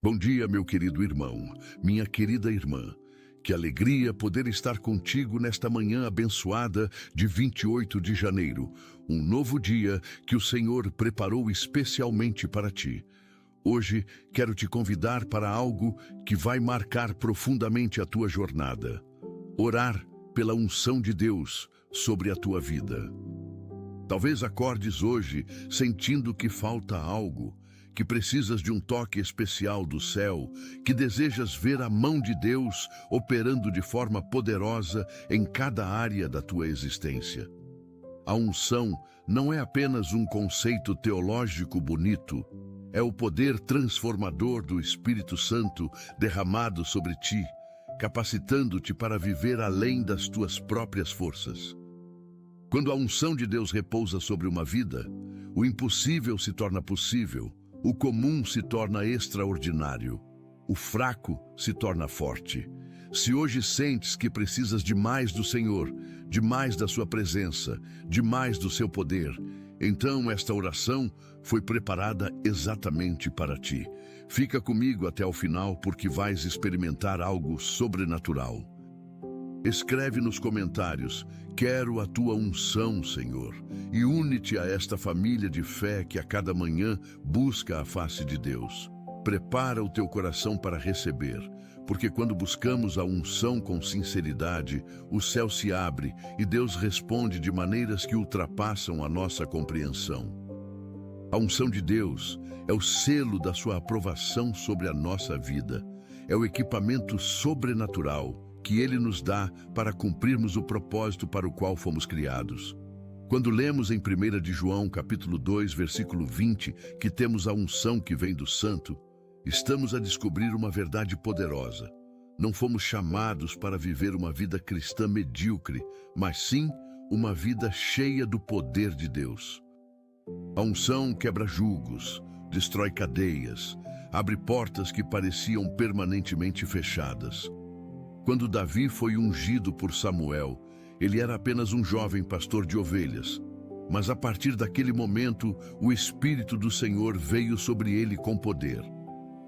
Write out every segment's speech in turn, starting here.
Bom dia, meu querido irmão, minha querida irmã. Que alegria poder estar contigo nesta manhã abençoada de 28 de janeiro, um novo dia que o Senhor preparou especialmente para ti. Hoje quero te convidar para algo que vai marcar profundamente a tua jornada. Orar pela unção de Deus sobre a tua vida. Talvez acordes hoje sentindo que falta algo, que precisas de um toque especial do céu, que desejas ver a mão de Deus operando de forma poderosa em cada área da tua existência. A unção não é apenas um conceito teológico bonito, é o poder transformador do Espírito Santo derramado sobre ti, capacitando-te para viver além das tuas próprias forças. Quando a unção de Deus repousa sobre uma vida, o impossível se torna possível, o comum se torna extraordinário, o fraco se torna forte. Se hoje sentes que precisas de mais do Senhor, de mais da sua presença, de mais do seu poder, então esta oração foi preparada exatamente para ti. Fica comigo até o final porque vais experimentar algo sobrenatural. Escreve nos comentários: quero a tua unção, Senhor, e une-te a esta família de fé que a cada manhã busca a face de Deus. Prepara o teu coração para receber, porque quando buscamos a unção com sinceridade, o céu se abre e Deus responde de maneiras que ultrapassam a nossa compreensão. A unção de Deus é o selo da sua aprovação sobre a nossa vida, é o equipamento sobrenatural que Ele nos dá para cumprirmos o propósito para o qual fomos criados. Quando lemos em 1 de João, capítulo 2, versículo 20, que temos a unção que vem do Santo, estamos a descobrir uma verdade poderosa. Não fomos chamados para viver uma vida cristã medíocre, mas sim uma vida cheia do poder de Deus. A unção quebra julgos, destrói cadeias, abre portas que pareciam permanentemente fechadas. Quando Davi foi ungido por Samuel, ele era apenas um jovem pastor de ovelhas. Mas a partir daquele momento, o Espírito do Senhor veio sobre ele com poder.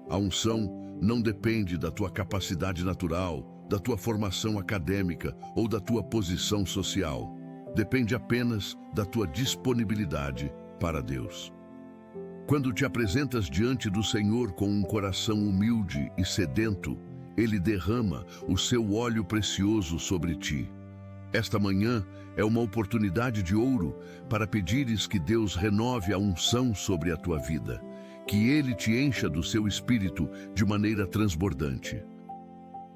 A unção não depende da tua capacidade natural, da tua formação acadêmica ou da tua posição social. Depende apenas da tua disponibilidade para Deus. Quando te apresentas diante do Senhor com um coração humilde e sedento, Ele derrama o seu óleo precioso sobre ti. Esta manhã é uma oportunidade de ouro para pedires que Deus renove a unção sobre a tua vida, que Ele te encha do seu Espírito de maneira transbordante.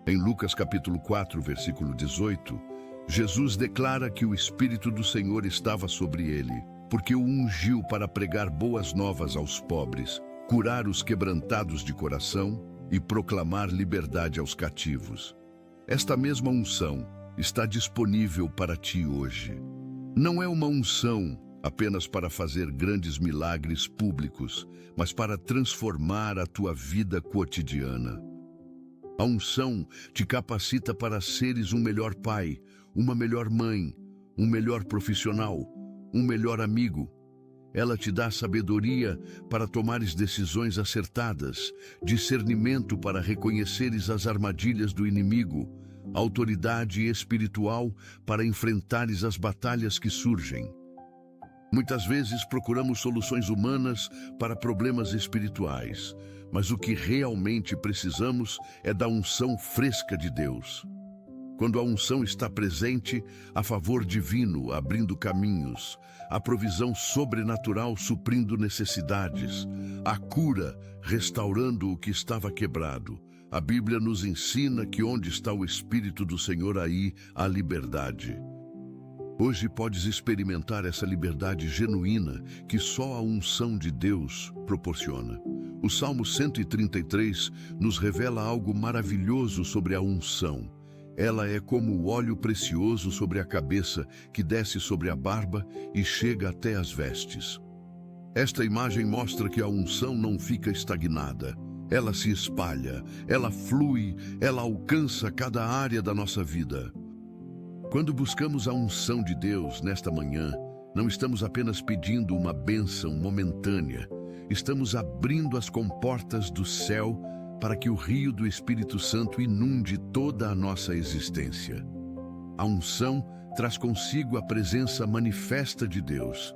Em Lucas capítulo 4, versículo 18, Jesus declara que o Espírito do Senhor estava sobre ele, porque o ungiu para pregar boas novas aos pobres, curar os quebrantados de coração e proclamar liberdade aos cativos. Esta mesma unção está disponível para ti hoje. Não é uma unção apenas para fazer grandes milagres públicos, mas para transformar a tua vida cotidiana. A unção te capacita para seres um melhor pai, uma melhor mãe, um melhor profissional, um melhor amigo. Ela te dá sabedoria para tomares decisões acertadas, discernimento para reconheceres as armadilhas do inimigo, autoridade espiritual para enfrentares as batalhas que surgem. Muitas vezes procuramos soluções humanas para problemas espirituais, mas o que realmente precisamos é da unção fresca de Deus. Quando a unção está presente, há favor divino abrindo caminhos, a provisão sobrenatural suprindo necessidades, a cura restaurando o que estava quebrado. A Bíblia nos ensina que onde está o Espírito do Senhor, aí há liberdade. Hoje podes experimentar essa liberdade genuína que só a unção de Deus proporciona. O Salmo 133 nos revela algo maravilhoso sobre a unção. Ela é como o óleo precioso sobre a cabeça, que desce sobre a barba e chega até as vestes. Esta imagem mostra que a unção não fica estagnada. Ela se espalha, ela flui, ela alcança cada área da nossa vida. Quando buscamos a unção de Deus nesta manhã, não estamos apenas pedindo uma bênção momentânea, estamos abrindo as comportas do céu para que o rio do Espírito Santo inunde toda a nossa existência. A unção traz consigo a presença manifesta de Deus.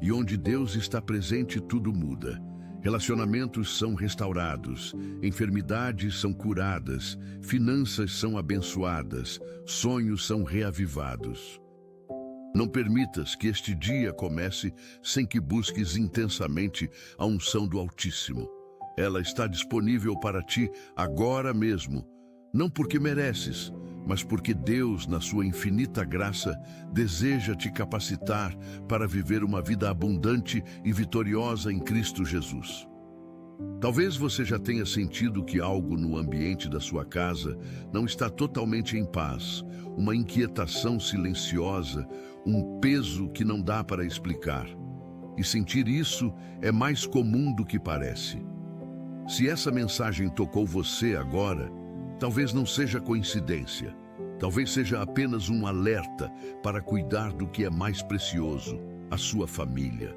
E onde Deus está presente, tudo muda. Relacionamentos são restaurados, enfermidades são curadas, finanças são abençoadas, sonhos são reavivados. Não permitas que este dia comece sem que busques intensamente a unção do Altíssimo. Ela está disponível para ti agora mesmo, não porque mereces, mas porque Deus, na sua infinita graça, deseja te capacitar para viver uma vida abundante e vitoriosa em Cristo Jesus. Talvez você já tenha sentido que algo no ambiente da sua casa não está totalmente em paz, uma inquietação silenciosa, um peso que não dá para explicar. E sentir isso é mais comum do que parece. Se essa mensagem tocou você agora, talvez não seja coincidência. Talvez seja apenas um alerta para cuidar do que é mais precioso, a sua família.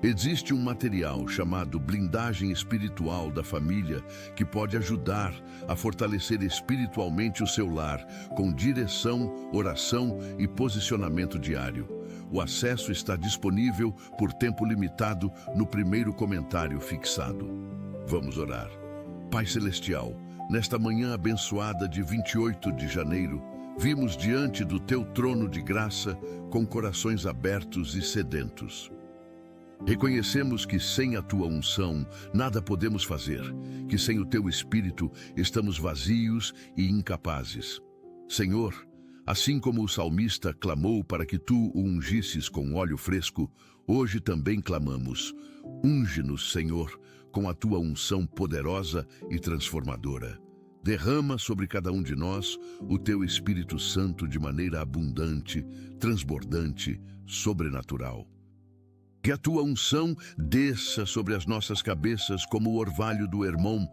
Existe um material chamado blindagem espiritual da família que pode ajudar a fortalecer espiritualmente o seu lar com direção, oração e posicionamento diário. O acesso está disponível por tempo limitado no primeiro comentário fixado. Vamos orar. Pai Celestial, nesta manhã abençoada de 28 de janeiro, vimos diante do Teu trono de graça com corações abertos e sedentos. Reconhecemos que sem a Tua unção nada podemos fazer, que sem o Teu Espírito estamos vazios e incapazes. Senhor, assim como o salmista clamou para que Tu o ungisses com óleo fresco, hoje também clamamos: unge-nos, Senhor, com a Tua unção poderosa e transformadora. Derrama sobre cada um de nós o Teu Espírito Santo de maneira abundante, transbordante, sobrenatural. Que a Tua unção desça sobre as nossas cabeças como o orvalho do Hermon,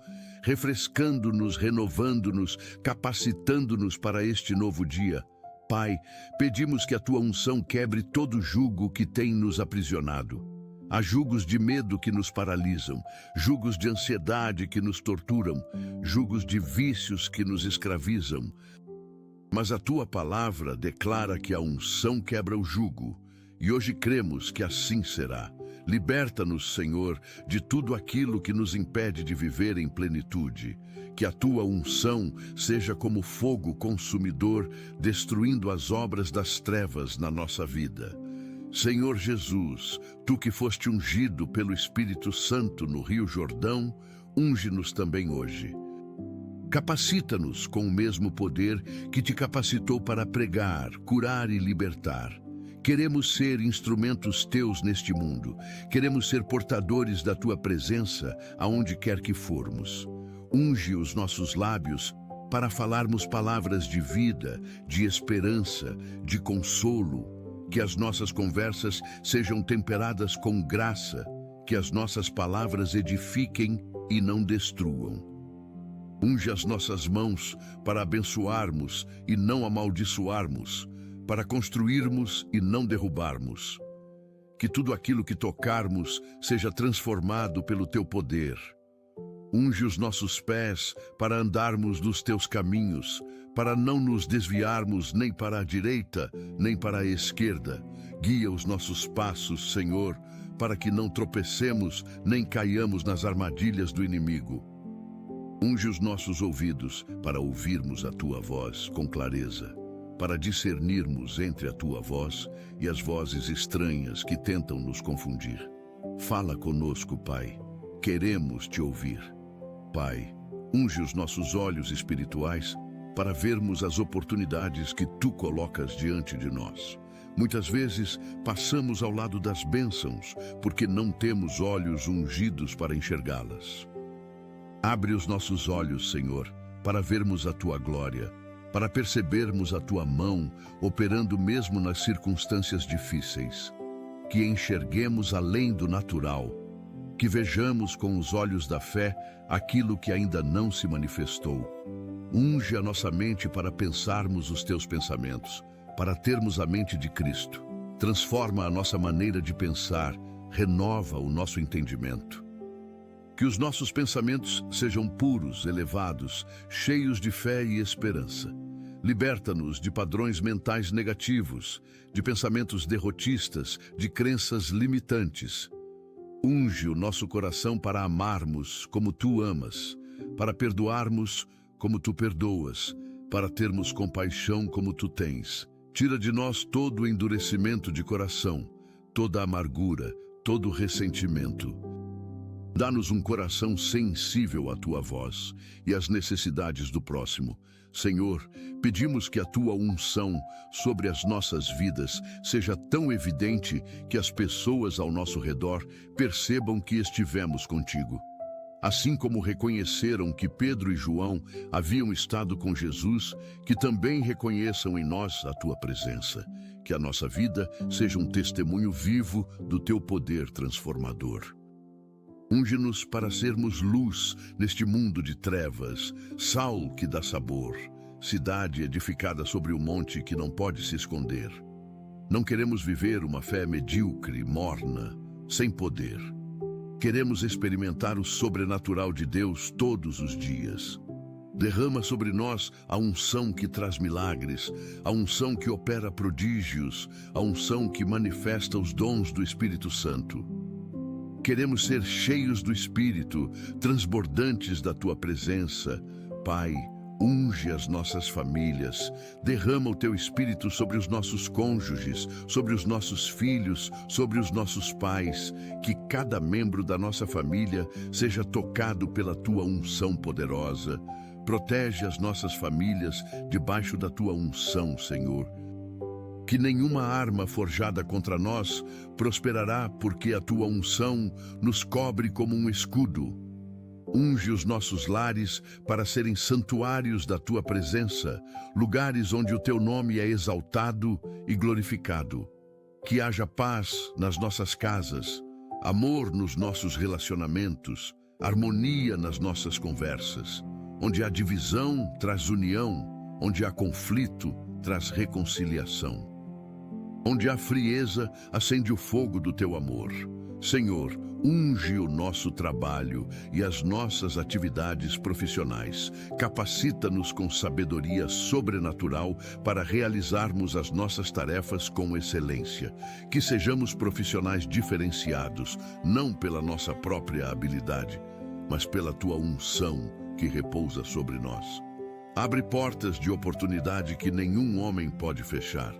refrescando-nos, renovando-nos, capacitando-nos para este novo dia. Pai, pedimos que a Tua unção quebre todo jugo que tem nos aprisionado. Há jugos de medo que nos paralisam, jugos de ansiedade que nos torturam, jugos de vícios que nos escravizam. Mas a Tua palavra declara que a unção quebra o jugo. E hoje cremos que assim será. Liberta-nos, Senhor, de tudo aquilo que nos impede de viver em plenitude. Que a Tua unção seja como fogo consumidor, destruindo as obras das trevas na nossa vida. Senhor Jesus, Tu que foste ungido pelo Espírito Santo no Rio Jordão, unge-nos também hoje. Capacita-nos com o mesmo poder que Te capacitou para pregar, curar e libertar. Queremos ser instrumentos Teus neste mundo. Queremos ser portadores da Tua presença aonde quer que formos. Unge os nossos lábios para falarmos palavras de vida, de esperança, de consolo. Que as nossas conversas sejam temperadas com graça. Que as nossas palavras edifiquem e não destruam. Unge as nossas mãos para abençoarmos e não amaldiçoarmos, para construirmos e não derrubarmos. Que tudo aquilo que tocarmos seja transformado pelo Teu poder. Unge os nossos pés para andarmos nos Teus caminhos, para não nos desviarmos nem para a direita, nem para a esquerda. Guia os nossos passos, Senhor, para que não tropecemos nem caiamos nas armadilhas do inimigo. Unge os nossos ouvidos para ouvirmos a Tua voz com clareza, para discernirmos entre a Tua voz e as vozes estranhas que tentam nos confundir. Fala conosco, Pai. Queremos Te ouvir. Pai, unge os nossos olhos espirituais para vermos as oportunidades que Tu colocas diante de nós. Muitas vezes passamos ao lado das bênçãos porque não temos olhos ungidos para enxergá-las. Abre os nossos olhos, Senhor, para vermos a Tua glória, para percebermos a Tua mão operando mesmo nas circunstâncias difíceis. Que enxerguemos além do natural, que vejamos com os olhos da fé aquilo que ainda não se manifestou. Unge a nossa mente para pensarmos os Teus pensamentos, para termos a mente de Cristo. Transforma a nossa maneira de pensar, renova o nosso entendimento. Que Que os nossos pensamentos sejam puros, elevados, cheios de fé e esperança. Liberta-nos de padrões mentais negativos, de pensamentos derrotistas, de crenças limitantes. Unge o nosso coração para amarmos como tu amas, para perdoarmos como tu perdoas, para termos compaixão como tu tens. Tira de nós todo o endurecimento de coração, toda a amargura, todo o ressentimento. Dá-nos um coração sensível à tua voz e às necessidades do próximo. Senhor, pedimos que a tua unção sobre as nossas vidas seja tão evidente que as pessoas ao nosso redor percebam que estivemos contigo. Assim como reconheceram que Pedro e João haviam estado com Jesus, que também reconheçam em nós a tua presença. Que a nossa vida seja um testemunho vivo do teu poder transformador. Unge-nos para sermos luz neste mundo de trevas, sal que dá sabor, cidade edificada sobre um monte que não pode se esconder. Não queremos viver uma fé medíocre, morna, sem poder. Queremos experimentar o sobrenatural de Deus todos os dias. Derrama sobre nós a unção que traz milagres, a unção que opera prodígios, a unção que manifesta os dons do Espírito Santo. Queremos ser cheios do Espírito, transbordantes da tua presença. Pai, unge as nossas famílias, derrama o teu Espírito sobre os nossos cônjuges, sobre os nossos filhos, sobre os nossos pais, que cada membro da nossa família seja tocado pela tua unção poderosa. Protege as nossas famílias debaixo da tua unção, Senhor. Que nenhuma arma forjada contra nós prosperará, porque a tua unção nos cobre como um escudo. Unge os nossos lares para serem santuários da tua presença, lugares onde o teu nome é exaltado e glorificado. Que haja paz nas nossas casas, amor nos nossos relacionamentos, harmonia nas nossas conversas. Onde há divisão, traz união. Onde há conflito, traz reconciliação. Onde há frieza, acende o fogo do teu amor. Senhor, unge o nosso trabalho e as nossas atividades profissionais. Capacita-nos com sabedoria sobrenatural para realizarmos as nossas tarefas com excelência. Que sejamos profissionais diferenciados, não pela nossa própria habilidade, mas pela tua unção que repousa sobre nós. Abre portas de oportunidade que nenhum homem pode fechar.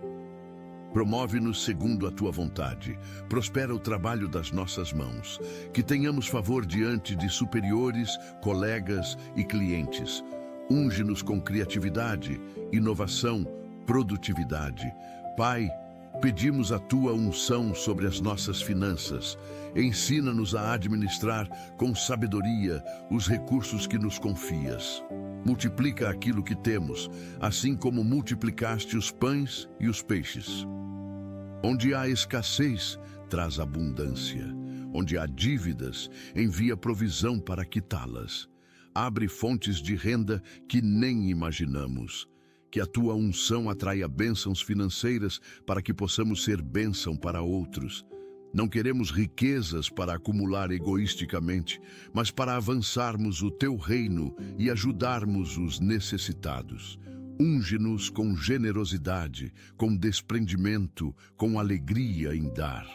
Promove-nos segundo a tua vontade. Prospera o trabalho das nossas mãos. Que tenhamos favor diante de superiores, colegas e clientes. Unge-nos com criatividade, inovação, produtividade. Pai, pedimos a tua unção sobre as nossas finanças. Ensina-nos a administrar com sabedoria os recursos que nos confias. Multiplica aquilo que temos, assim como multiplicaste os pães e os peixes. Onde há escassez, traz abundância. Onde há dívidas, envia provisão para quitá-las. Abre fontes de renda que nem imaginamos. Que a tua unção atraia bênçãos financeiras para que possamos ser bênção para outros. Não queremos riquezas para acumular egoisticamente, mas para avançarmos o teu reino e ajudarmos os necessitados. Unge-nos com generosidade, com desprendimento, com alegria em dar.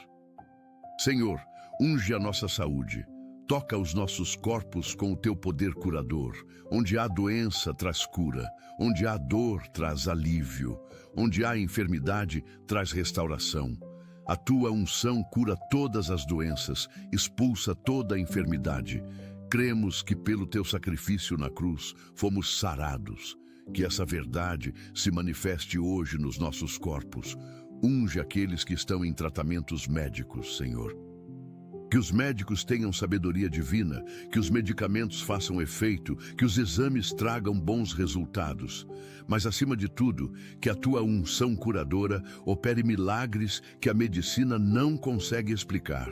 Senhor, unge a nossa saúde. Toca os nossos corpos com o teu poder curador. Onde há doença, traz cura. Onde há dor, traz alívio. Onde há enfermidade, traz restauração. A tua unção cura todas as doenças, expulsa toda a enfermidade. Cremos que pelo teu sacrifício na cruz fomos sarados. Que essa verdade se manifeste hoje nos nossos corpos. Unge aqueles que estão em tratamentos médicos, Senhor. Que os médicos tenham sabedoria divina, que os medicamentos façam efeito, que os exames tragam bons resultados. Mas, acima de tudo, que a tua unção curadora opere milagres que a medicina não consegue explicar.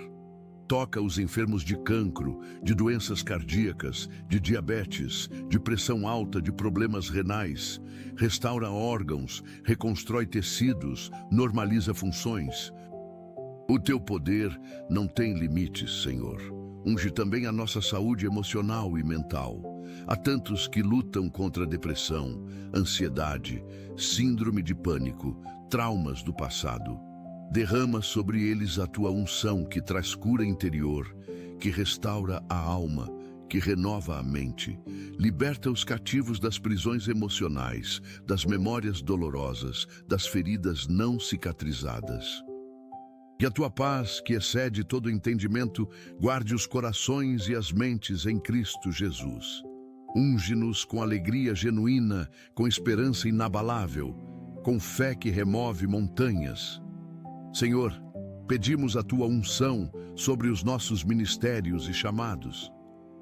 Toca os enfermos de cancro, de doenças cardíacas, de diabetes, de pressão alta, de problemas renais. Restaura órgãos, reconstrói tecidos, normaliza funções. O teu poder não tem limites, Senhor. Unge também a nossa saúde emocional e mental. Há tantos que lutam contra a depressão, ansiedade, síndrome de pânico, traumas do passado. Derrama sobre eles a tua unção que traz cura interior, que restaura a alma, que renova a mente. Liberta os cativos das prisões emocionais, das memórias dolorosas, das feridas não cicatrizadas. Que a tua paz, que excede todo entendimento, guarde os corações e as mentes em Cristo Jesus. Unge-nos com alegria genuína, com esperança inabalável, com fé que remove montanhas. Senhor, pedimos a tua unção sobre os nossos ministérios e chamados.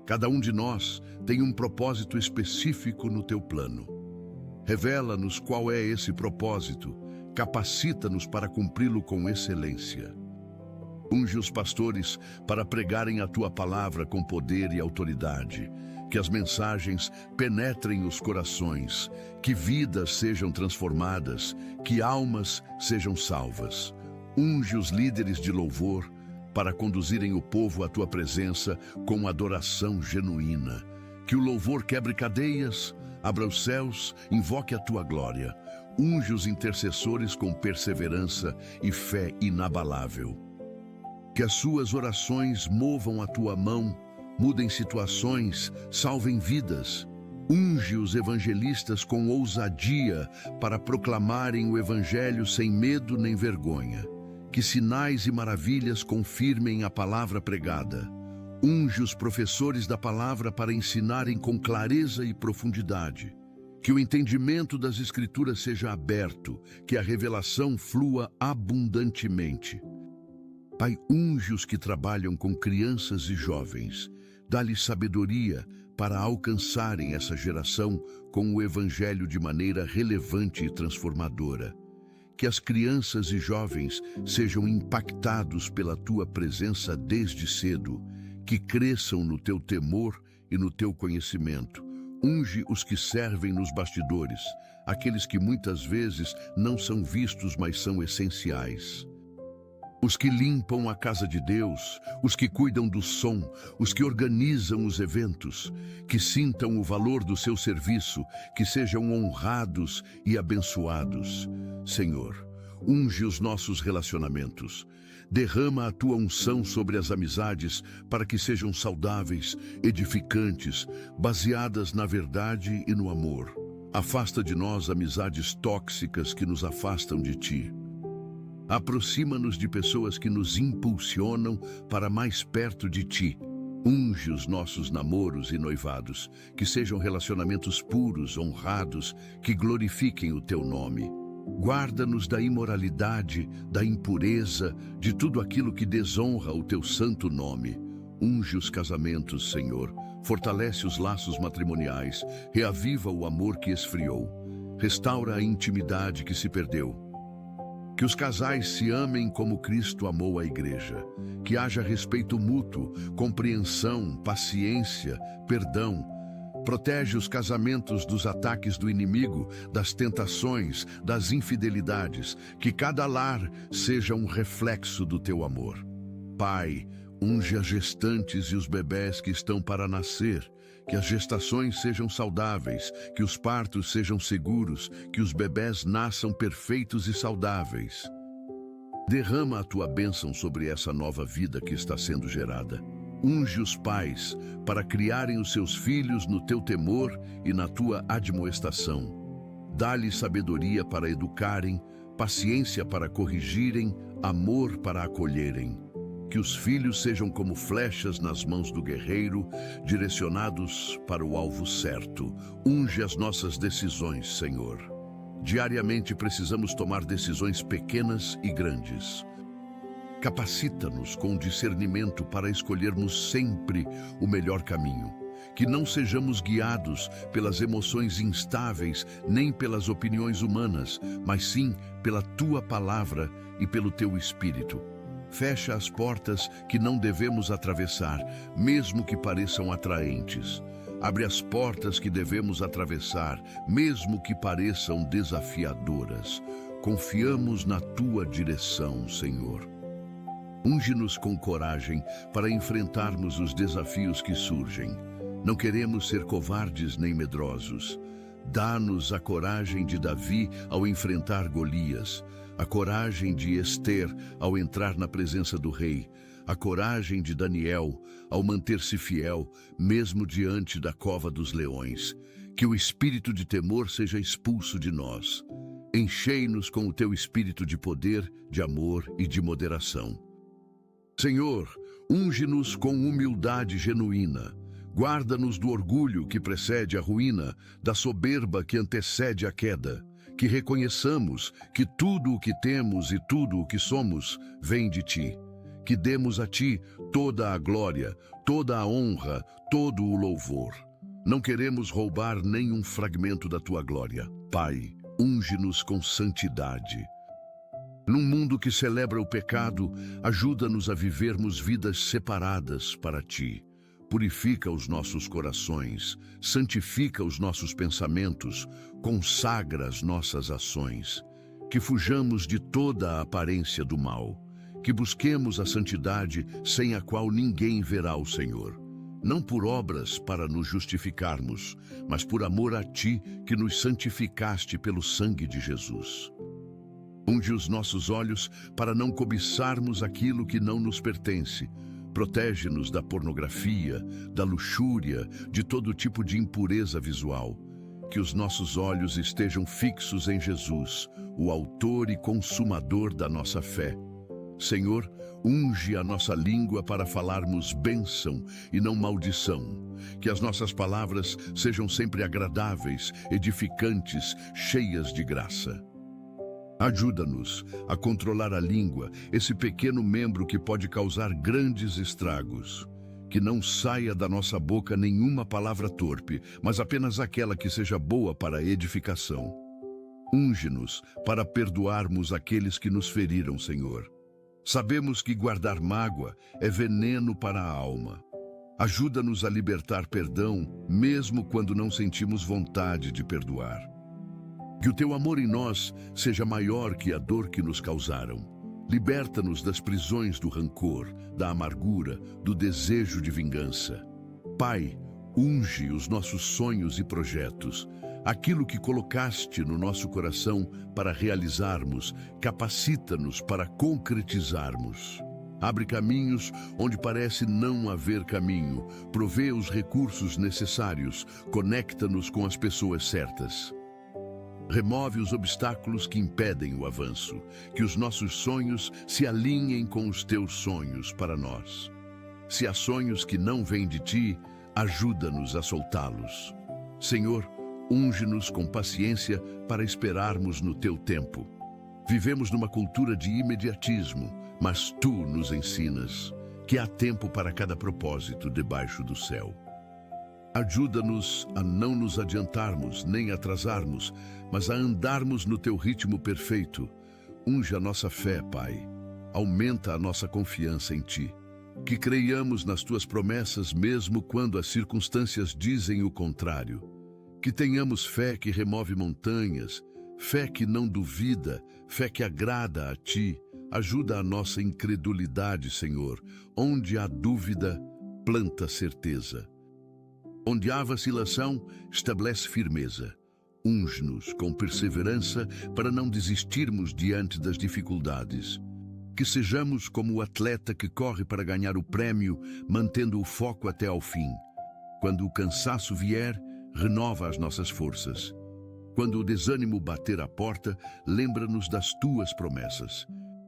Cada um de nós tem um propósito específico no teu plano. Revela-nos qual é esse propósito. Capacita-nos para cumpri-lo com excelência. Unge os pastores para pregarem a tua palavra com poder e autoridade. Que as mensagens penetrem os corações, que vidas sejam transformadas, que almas sejam salvas. Unge os líderes de louvor para conduzirem o povo à tua presença com adoração genuína. Que o louvor quebre cadeias, abra os céus, invoque a tua glória. Unge os intercessores com perseverança e fé inabalável. Que as suas orações movam a tua mão, mudem situações, salvem vidas. Unge os evangelistas com ousadia para proclamarem o evangelho sem medo nem vergonha. Que sinais e maravilhas confirmem a palavra pregada. Unge os professores da palavra para ensinarem com clareza e profundidade. Que o entendimento das Escrituras seja aberto, que a revelação flua abundantemente. Pai, unge os que trabalham com crianças e jovens. Dá-lhes sabedoria para alcançarem essa geração com o Evangelho de maneira relevante e transformadora. Que as crianças e jovens sejam impactados pela tua presença desde cedo, que cresçam no teu temor e no teu conhecimento. Unge os que servem nos bastidores, aqueles que muitas vezes não são vistos, mas são essenciais. Os que limpam a casa de Deus, os que cuidam do som, os que organizam os eventos, que sintam o valor do seu serviço, que sejam honrados e abençoados. Senhor, unge os nossos relacionamentos. Derrama a tua unção sobre as amizades para que sejam saudáveis, edificantes, baseadas na verdade e no amor. Afasta de nós amizades tóxicas que nos afastam de ti. Aproxima-nos de pessoas que nos impulsionam para mais perto de ti. Unge os nossos namoros e noivados, que sejam relacionamentos puros, honrados, que glorifiquem o teu nome. Guarda-nos da imoralidade, da impureza, de tudo aquilo que desonra o teu santo nome. Unge os casamentos, Senhor. Fortalece os laços matrimoniais. Reaviva o amor que esfriou. Restaura a intimidade que se perdeu. Que os casais se amem como Cristo amou a igreja. Que haja respeito mútuo, compreensão, paciência, perdão. Protege os casamentos dos ataques do inimigo, das tentações, das infidelidades. Que cada lar seja um reflexo do teu amor. Pai, unge as gestantes e os bebés que estão para nascer. Que as gestações sejam saudáveis, que os partos sejam seguros, que os bebés nasçam perfeitos e saudáveis. Derrama a tua bênção sobre essa nova vida que está sendo gerada. Unge os pais para criarem os seus filhos no teu temor e na tua admoestação. Dá-lhes sabedoria para educarem, paciência para corrigirem, amor para acolherem. Que os filhos sejam como flechas nas mãos do guerreiro, direcionados para o alvo certo. Unge as nossas decisões, Senhor. Diariamente precisamos tomar decisões pequenas e grandes. Capacita-nos com discernimento para escolhermos sempre o melhor caminho. Que não sejamos guiados pelas emoções instáveis, nem pelas opiniões humanas, mas sim pela tua palavra e pelo teu Espírito. Fecha as portas que não devemos atravessar, mesmo que pareçam atraentes. Abre as portas que devemos atravessar, mesmo que pareçam desafiadoras. Confiamos na tua direção, Senhor. Unge-nos com coragem para enfrentarmos os desafios que surgem. Não queremos ser covardes nem medrosos. Dá-nos a coragem de Davi ao enfrentar Golias, a coragem de Ester ao entrar na presença do rei, a coragem de Daniel ao manter-se fiel, mesmo diante da cova dos leões. Que o espírito de temor seja expulso de nós. Enchei-nos com o teu espírito de poder, de amor e de moderação. Senhor, unge-nos com humildade genuína. Guarda-nos do orgulho que precede a ruína, da soberba que antecede a queda. Que reconheçamos que tudo o que temos e tudo o que somos vem de Ti. Que demos a Ti toda a glória, toda a honra, todo o louvor. Não queremos roubar nenhum fragmento da Tua glória. Pai, unge-nos com santidade. Num mundo que celebra o pecado, ajuda-nos a vivermos vidas separadas para Ti. Purifica os nossos corações, santifica os nossos pensamentos, consagra as nossas ações. Que fujamos de toda a aparência do mal, que busquemos a santidade sem a qual ninguém verá o Senhor. Não por obras para nos justificarmos, mas por amor a Ti que nos santificaste pelo sangue de Jesus. Unge os nossos olhos para não cobiçarmos aquilo que não nos pertence. Protege-nos da pornografia, da luxúria, de todo tipo de impureza visual. Que os nossos olhos estejam fixos em Jesus, o autor e consumador da nossa fé. Senhor, unge a nossa língua para falarmos bênção e não maldição. Que as nossas palavras sejam sempre agradáveis, edificantes, cheias de graça. Ajuda-nos a controlar a língua, esse pequeno membro que pode causar grandes estragos. Que não saia da nossa boca nenhuma palavra torpe, mas apenas aquela que seja boa para a edificação. Unge-nos para perdoarmos aqueles que nos feriram, Senhor. Sabemos que guardar mágoa é veneno para a alma. Ajuda-nos a libertar perdão, mesmo quando não sentimos vontade de perdoar. Que o Teu amor em nós seja maior que a dor que nos causaram. Liberta-nos das prisões do rancor, da amargura, do desejo de vingança. Pai, unge os nossos sonhos e projetos. Aquilo que colocaste no nosso coração para realizarmos, capacita-nos para concretizarmos. Abre caminhos onde parece não haver caminho. Provê os recursos necessários. Conecta-nos com as pessoas certas. Remove os obstáculos que impedem o avanço. Que os nossos sonhos se alinhem com os Teus sonhos para nós. Se há sonhos que não vêm de Ti, ajuda-nos a soltá-los. Senhor, unge-nos com paciência para esperarmos no Teu tempo. Vivemos numa cultura de imediatismo, mas Tu nos ensinas que há tempo para cada propósito debaixo do céu. Ajuda-nos a não nos adiantarmos nem atrasarmos, mas a andarmos no Teu ritmo perfeito. Unge a nossa fé, Pai. Aumenta a nossa confiança em Ti. Que creiamos nas Tuas promessas mesmo quando as circunstâncias dizem o contrário. Que tenhamos fé que remove montanhas, fé que não duvida, fé que agrada a Ti. Ajuda a nossa incredulidade, Senhor. Onde há dúvida, planta certeza. Onde há vacilação, estabelece firmeza. Unge-nos com perseverança para não desistirmos diante das dificuldades. Que sejamos como o atleta que corre para ganhar o prêmio, mantendo o foco até ao fim. Quando o cansaço vier, renova as nossas forças. Quando o desânimo bater à porta, lembra-nos das Tuas promessas.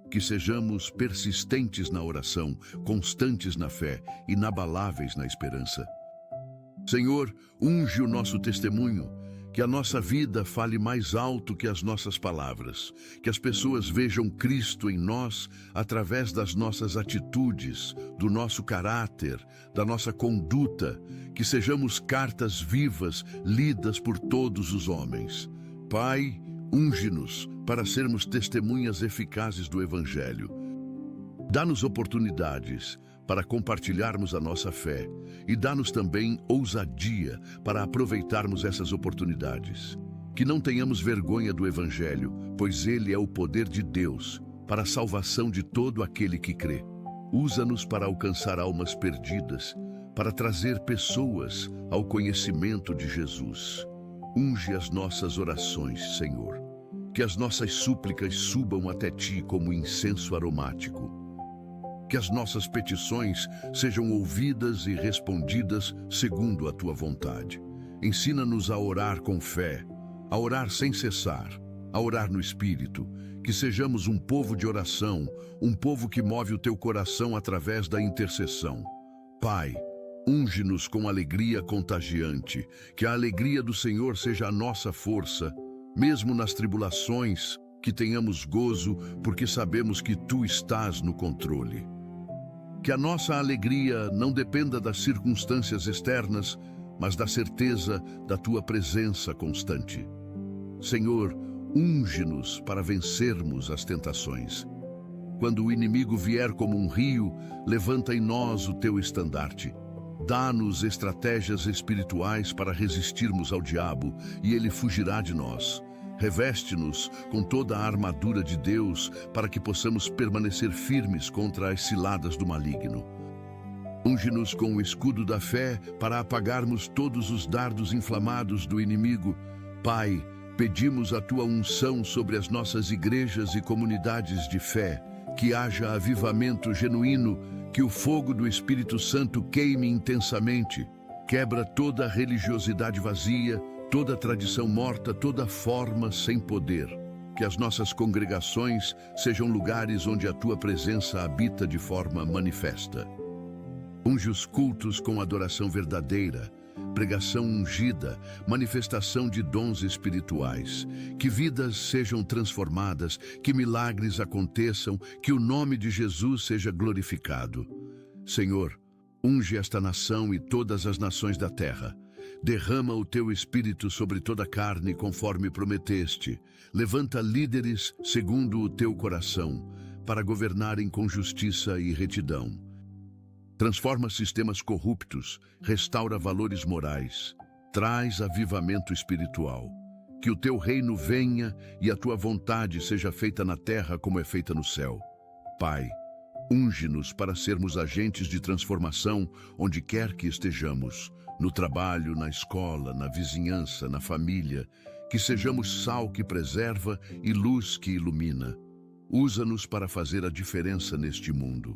Que sejamos persistentes na oração, constantes na fé, inabaláveis na esperança. Senhor, unge o nosso testemunho, que a nossa vida fale mais alto que as nossas palavras, que as pessoas vejam Cristo em nós através das nossas atitudes, do nosso caráter, da nossa conduta, que sejamos cartas vivas lidas por todos os homens. Pai, unge-nos para sermos testemunhas eficazes do Evangelho. Dá-nos oportunidades para compartilharmos a nossa fé e dá-nos também ousadia para aproveitarmos essas oportunidades. Que não tenhamos vergonha do Evangelho, pois ele é o poder de Deus para a salvação de todo aquele que crê. Usa-nos para alcançar almas perdidas, para trazer pessoas ao conhecimento de Jesus. Unge as nossas orações, Senhor. Que as nossas súplicas subam até Ti como incenso aromático. Que as nossas petições sejam ouvidas e respondidas segundo a Tua vontade. Ensina-nos a orar com fé, a orar sem cessar, a orar no Espírito. Que sejamos um povo de oração, um povo que move o Teu coração através da intercessão. Pai, unge-nos com alegria contagiante. Que a alegria do Senhor seja a nossa força. Mesmo nas tribulações, que tenhamos gozo, porque sabemos que Tu estás no controle. Que a nossa alegria não dependa das circunstâncias externas, mas da certeza da Tua presença constante. Senhor, unge-nos para vencermos as tentações. Quando o inimigo vier como um rio, levanta em nós o Teu estandarte. Dá-nos estratégias espirituais para resistirmos ao diabo, e ele fugirá de nós. Reveste-nos com toda a armadura de Deus para que possamos permanecer firmes contra as ciladas do maligno. Unge-nos com o escudo da fé para apagarmos todos os dardos inflamados do inimigo. Pai, pedimos a Tua unção sobre as nossas igrejas e comunidades de fé, que haja avivamento genuíno, que o fogo do Espírito Santo queime intensamente. Quebra toda religiosidade vazia, toda tradição morta, toda forma sem poder. Que as nossas congregações sejam lugares onde a Tua presença habita de forma manifesta. Unge os cultos com adoração verdadeira, pregação ungida, manifestação de dons espirituais. Que vidas sejam transformadas, que milagres aconteçam, que o nome de Jesus seja glorificado. Senhor, unge esta nação e todas as nações da terra. Derrama o Teu Espírito sobre toda a carne, conforme prometeste. Levanta líderes segundo o Teu coração, para governarem com justiça e retidão. Transforma sistemas corruptos, restaura valores morais, traz avivamento espiritual. Que o Teu reino venha e a Tua vontade seja feita na terra como é feita no céu. Pai, unge-nos para sermos agentes de transformação onde quer que estejamos, no trabalho, na escola, na vizinhança, na família. Que sejamos sal que preserva e luz que ilumina. Usa-nos para fazer a diferença neste mundo.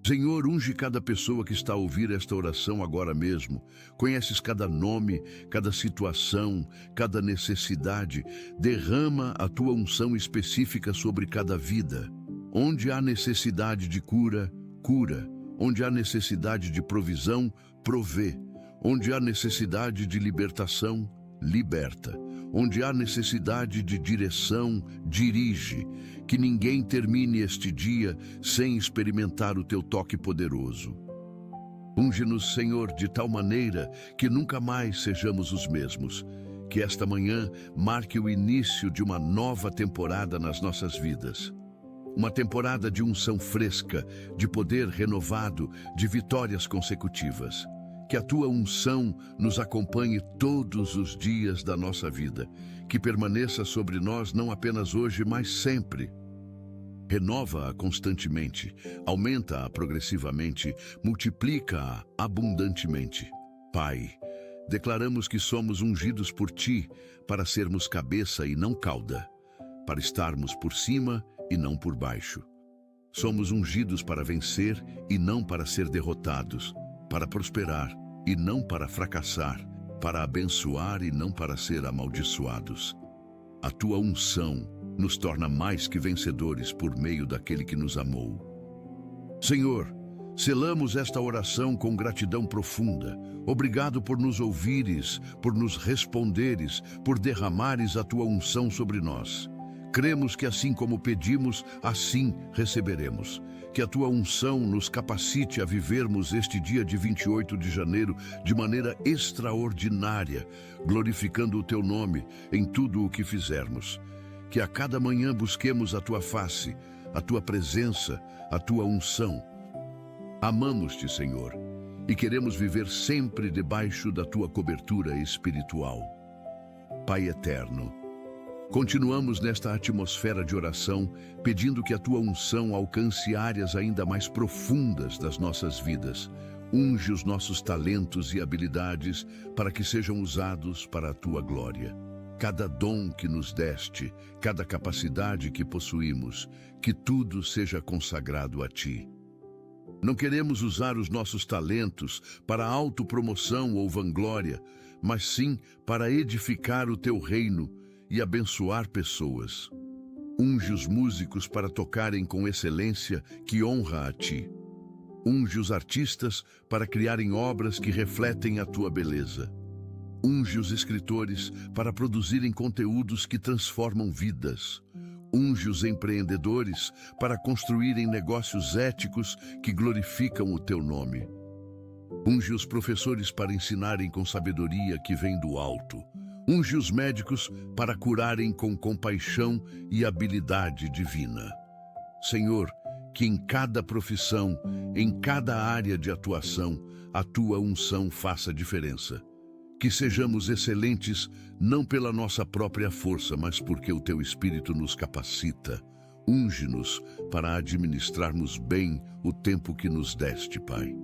Senhor, unge cada pessoa que está a ouvir esta oração agora mesmo. Conheces cada nome, cada situação, cada necessidade. Derrama a Tua unção específica sobre cada vida. Onde há necessidade de cura, cura. Onde há necessidade de provisão, provê. Onde há necessidade de libertação, liberta. Onde há necessidade de direção, dirige. Que ninguém termine este dia sem experimentar o Teu toque poderoso. Unge-nos, Senhor, de tal maneira que nunca mais sejamos os mesmos. Que esta manhã marque o início de uma nova temporada nas nossas vidas. Uma temporada de unção fresca, de poder renovado, de vitórias consecutivas. Que a Tua unção nos acompanhe todos os dias da nossa vida. Que permaneça sobre nós não apenas hoje, mas sempre. Renova-a constantemente, aumenta-a progressivamente, multiplica-a abundantemente. Pai, declaramos que somos ungidos por Ti para sermos cabeça e não cauda, para estarmos por cima e não por baixo. Somos ungidos para vencer e não para ser derrotados, para prosperar e não para fracassar, para abençoar e não para ser amaldiçoados. A Tua unção nos torna mais que vencedores por meio daquele que nos amou. Senhor, selamos esta oração com gratidão profunda. Obrigado por nos ouvires, por nos responderes, por derramares a Tua unção sobre nós. Cremos que assim como pedimos, assim receberemos. Que a Tua unção nos capacite a vivermos este dia de 28 de janeiro de maneira extraordinária, glorificando o Teu nome em tudo o que fizermos. Que a cada manhã busquemos a Tua face, a Tua presença, a Tua unção. Amamos-Te, Senhor, e queremos viver sempre debaixo da Tua cobertura espiritual. Pai eterno, Continuamos nesta atmosfera de oração, pedindo que a tua unção alcance áreas ainda mais profundas das nossas vidas. Unge os nossos talentos e habilidades para que sejam usados para a tua glória. Cada dom que nos deste, cada capacidade que possuímos, que tudo seja consagrado a ti. Não queremos usar os nossos talentos para autopromoção ou vanglória, mas sim para edificar o teu reino e abençoar pessoas. Unge os músicos para tocarem com excelência que honra a ti. Unge os artistas para criarem obras que refletem a tua beleza. Unge os escritores para produzirem conteúdos que transformam vidas. Unge os empreendedores para construírem negócios éticos que glorificam o teu nome. Unge os professores para ensinarem com sabedoria que vem do alto. Unge os médicos para curarem com compaixão e habilidade divina. Senhor, que em cada profissão, em cada área de atuação, a tua unção faça diferença. Que sejamos excelentes não pela nossa própria força, mas porque o teu Espírito nos capacita. Unge-nos para administrarmos bem o tempo que nos deste, Pai.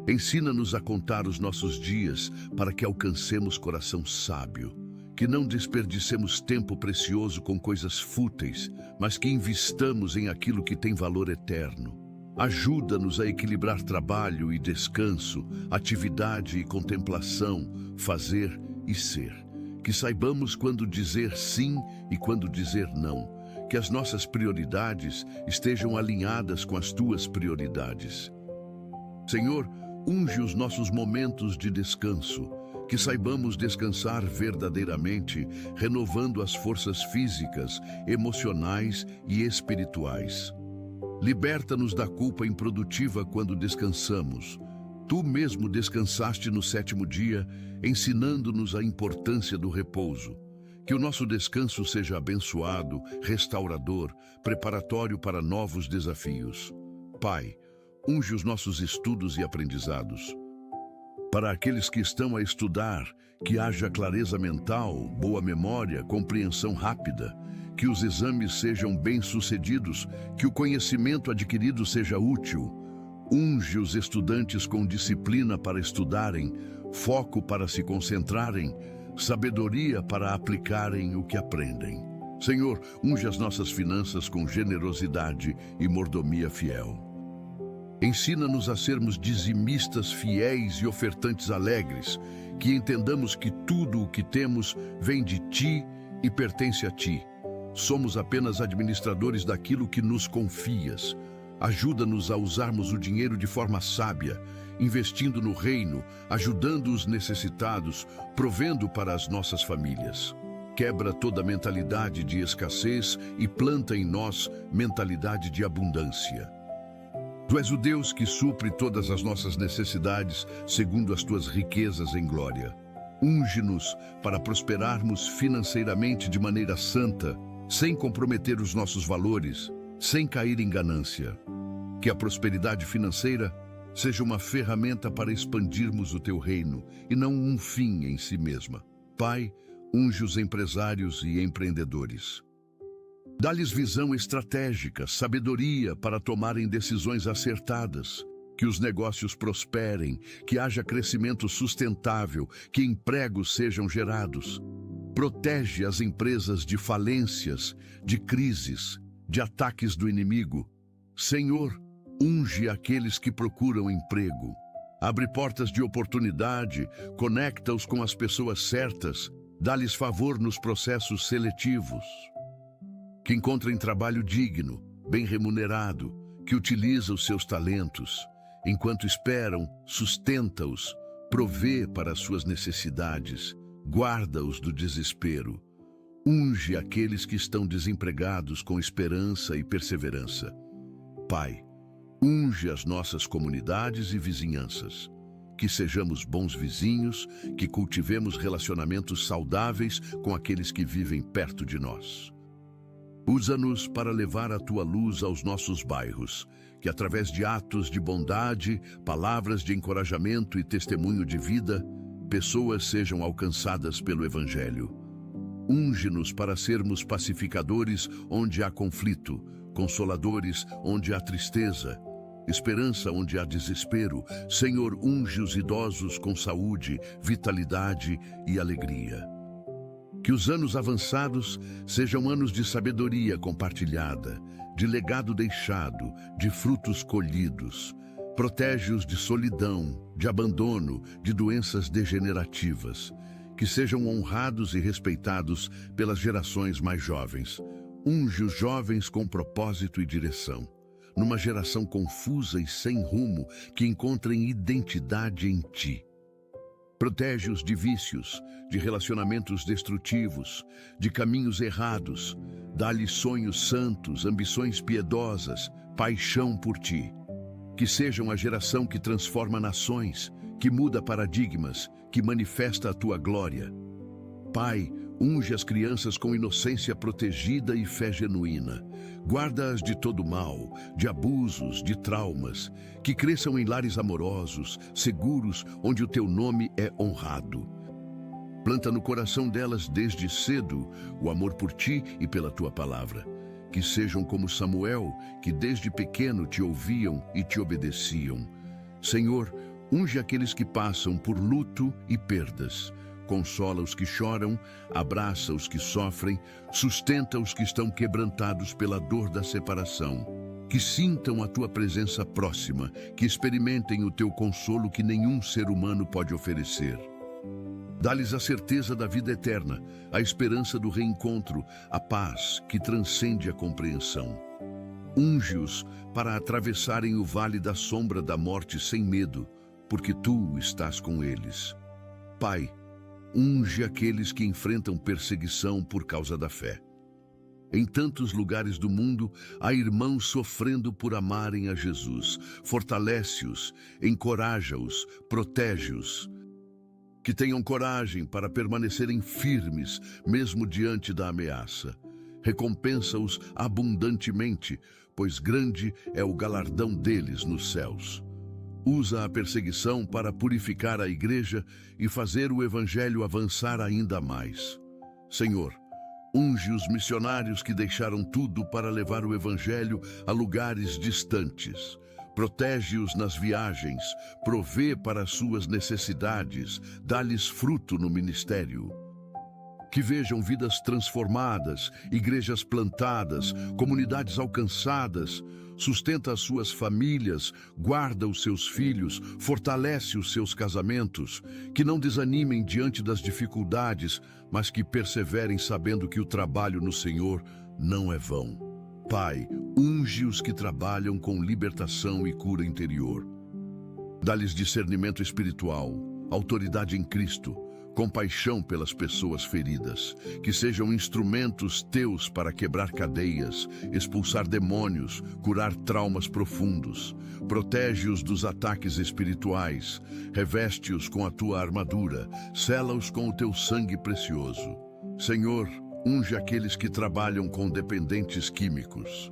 Ensina-nos a contar os nossos dias para que alcancemos coração sábio, que não desperdicemos tempo precioso com coisas fúteis, mas que investamos em aquilo que tem valor eterno. Ajuda-nos a equilibrar trabalho e descanso, atividade e contemplação, fazer e ser. Que saibamos quando dizer sim e quando dizer não. Que as nossas prioridades estejam alinhadas com as tuas prioridades. Senhor, unge os nossos momentos de descanso, que saibamos descansar verdadeiramente, renovando as forças físicas, emocionais e espirituais. Liberta-nos da culpa improdutiva quando descansamos. Tu mesmo descansaste no 7º dia, ensinando-nos a importância do repouso. Que o nosso descanso seja abençoado, restaurador, preparatório para novos desafios. Pai, unge os nossos estudos e aprendizados. Para aqueles que estão a estudar, que haja clareza mental, boa memória, compreensão rápida, que os exames sejam bem-sucedidos, que o conhecimento adquirido seja útil. Unge os estudantes com disciplina para estudarem, foco para se concentrarem, sabedoria para aplicarem o que aprendem. Senhor, unge as nossas finanças com generosidade e mordomia fiel. Ensina-nos a sermos dizimistas fiéis e ofertantes alegres, que entendamos que tudo o que temos vem de Ti e pertence a Ti. Somos apenas administradores daquilo que nos confias. Ajuda-nos a usarmos o dinheiro de forma sábia, investindo no reino, ajudando os necessitados, provendo para as nossas famílias. Quebra toda mentalidade de escassez e planta em nós mentalidade de abundância. Tu és o Deus que supre todas as nossas necessidades segundo as tuas riquezas em glória. Unge-nos para prosperarmos financeiramente de maneira santa, sem comprometer os nossos valores, sem cair em ganância. Que a prosperidade financeira seja uma ferramenta para expandirmos o teu reino e não um fim em si mesma. Pai, unge os empresários e empreendedores. Dá-lhes visão estratégica, sabedoria para tomarem decisões acertadas, que os negócios prosperem, que haja crescimento sustentável, que empregos sejam gerados. Protege as empresas de falências, de crises, de ataques do inimigo. Senhor, unge aqueles que procuram emprego. Abre portas de oportunidade, conecta-os com as pessoas certas, dá-lhes favor nos processos seletivos. Que encontrem trabalho digno, bem remunerado, que utiliza os seus talentos. Enquanto esperam, sustenta-os, provê para as suas necessidades, guarda-os do desespero. Unge aqueles que estão desempregados com esperança e perseverança. Pai, unge as nossas comunidades e vizinhanças. Que sejamos bons vizinhos, que cultivemos relacionamentos saudáveis com aqueles que vivem perto de nós. Usa-nos para levar a tua luz aos nossos bairros, que através de atos de bondade, palavras de encorajamento e testemunho de vida, pessoas sejam alcançadas pelo Evangelho. unge-nos para sermos pacificadores onde há conflito, consoladores onde há tristeza, esperança onde há desespero. Senhor, unge os idosos com saúde, vitalidade e alegria. Que os anos avançados sejam anos de sabedoria compartilhada, de legado deixado, de frutos colhidos. Protege-os de solidão, de abandono, de doenças degenerativas. Que sejam honrados e respeitados pelas gerações mais jovens. Unge os jovens com propósito e direção. Numa geração confusa e sem rumo, que encontrem identidade em Ti. Protege-os de vícios, de relacionamentos destrutivos, de caminhos errados. Dá-lhes sonhos santos, ambições piedosas, paixão por Ti. Que sejam a geração que transforma nações, que muda paradigmas, que manifesta a Tua glória. Pai, unge as crianças com inocência protegida e fé genuína. Guarda-as de todo mal, de abusos, de traumas. Que cresçam em lares amorosos, seguros, onde o Teu nome é honrado. Planta no coração delas desde cedo o amor por Ti e pela Tua palavra. Que sejam como Samuel, que desde pequeno Te ouviam e Te obedeciam. Senhor, unge aqueles que passam por luto e perdas. Consola os que choram, abraça os que sofrem, sustenta os que estão quebrantados pela dor da separação. Que sintam a Tua presença próxima, que experimentem o Teu consolo que nenhum ser humano pode oferecer. Dá-lhes a certeza da vida eterna, a esperança do reencontro, a paz que transcende a compreensão. Unge-os para atravessarem o vale da sombra da morte sem medo, porque Tu estás com eles. Pai, unge aqueles que enfrentam perseguição por causa da fé. Em tantos lugares do mundo, há irmãos sofrendo por amarem a Jesus. Fortalece-os, encoraja-os, protege-os. Que tenham coragem para permanecerem firmes, mesmo diante da ameaça. Recompensa-os abundantemente, pois grande é o galardão deles nos céus. Usa a perseguição para purificar a igreja e fazer o evangelho avançar ainda mais. Senhor, unge os missionários que deixaram tudo para levar o evangelho a lugares distantes. Protege-os nas viagens, provê para as suas necessidades, dá-lhes fruto no ministério. Que vejam vidas transformadas, igrejas plantadas, comunidades alcançadas. Sustenta as suas famílias, guarda os seus filhos, fortalece os seus casamentos. Que não desanimem diante das dificuldades, mas que perseverem sabendo que o trabalho no Senhor não é vão. Pai, unge os que trabalham com libertação e cura interior. Dá-lhes discernimento espiritual, autoridade em Cristo, compaixão pelas pessoas feridas. Que sejam instrumentos Teus para quebrar cadeias, expulsar demônios, curar traumas profundos. Protege-os dos ataques espirituais, reveste-os com a Tua armadura, sela-os com o Teu sangue precioso. Senhor, unge aqueles que trabalham com dependentes químicos.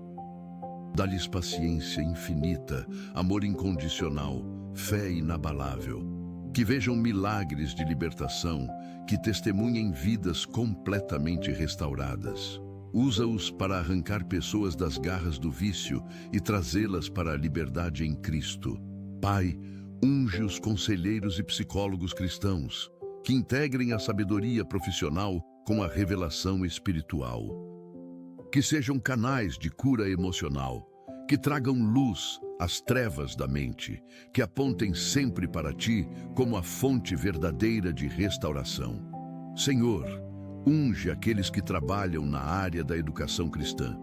Dá-lhes paciência infinita, amor incondicional, fé inabalável. Que vejam milagres de libertação, que testemunhem vidas completamente restauradas. Usa-os para arrancar pessoas das garras do vício e trazê-las para a liberdade em Cristo. Pai, unge os conselheiros e psicólogos cristãos, que integrem a sabedoria profissional com a revelação espiritual. Que sejam canais de cura emocional, que tragam luz às trevas da mente, que apontem sempre para Ti como a fonte verdadeira de restauração. Senhor, unge aqueles que trabalham na área da educação cristã,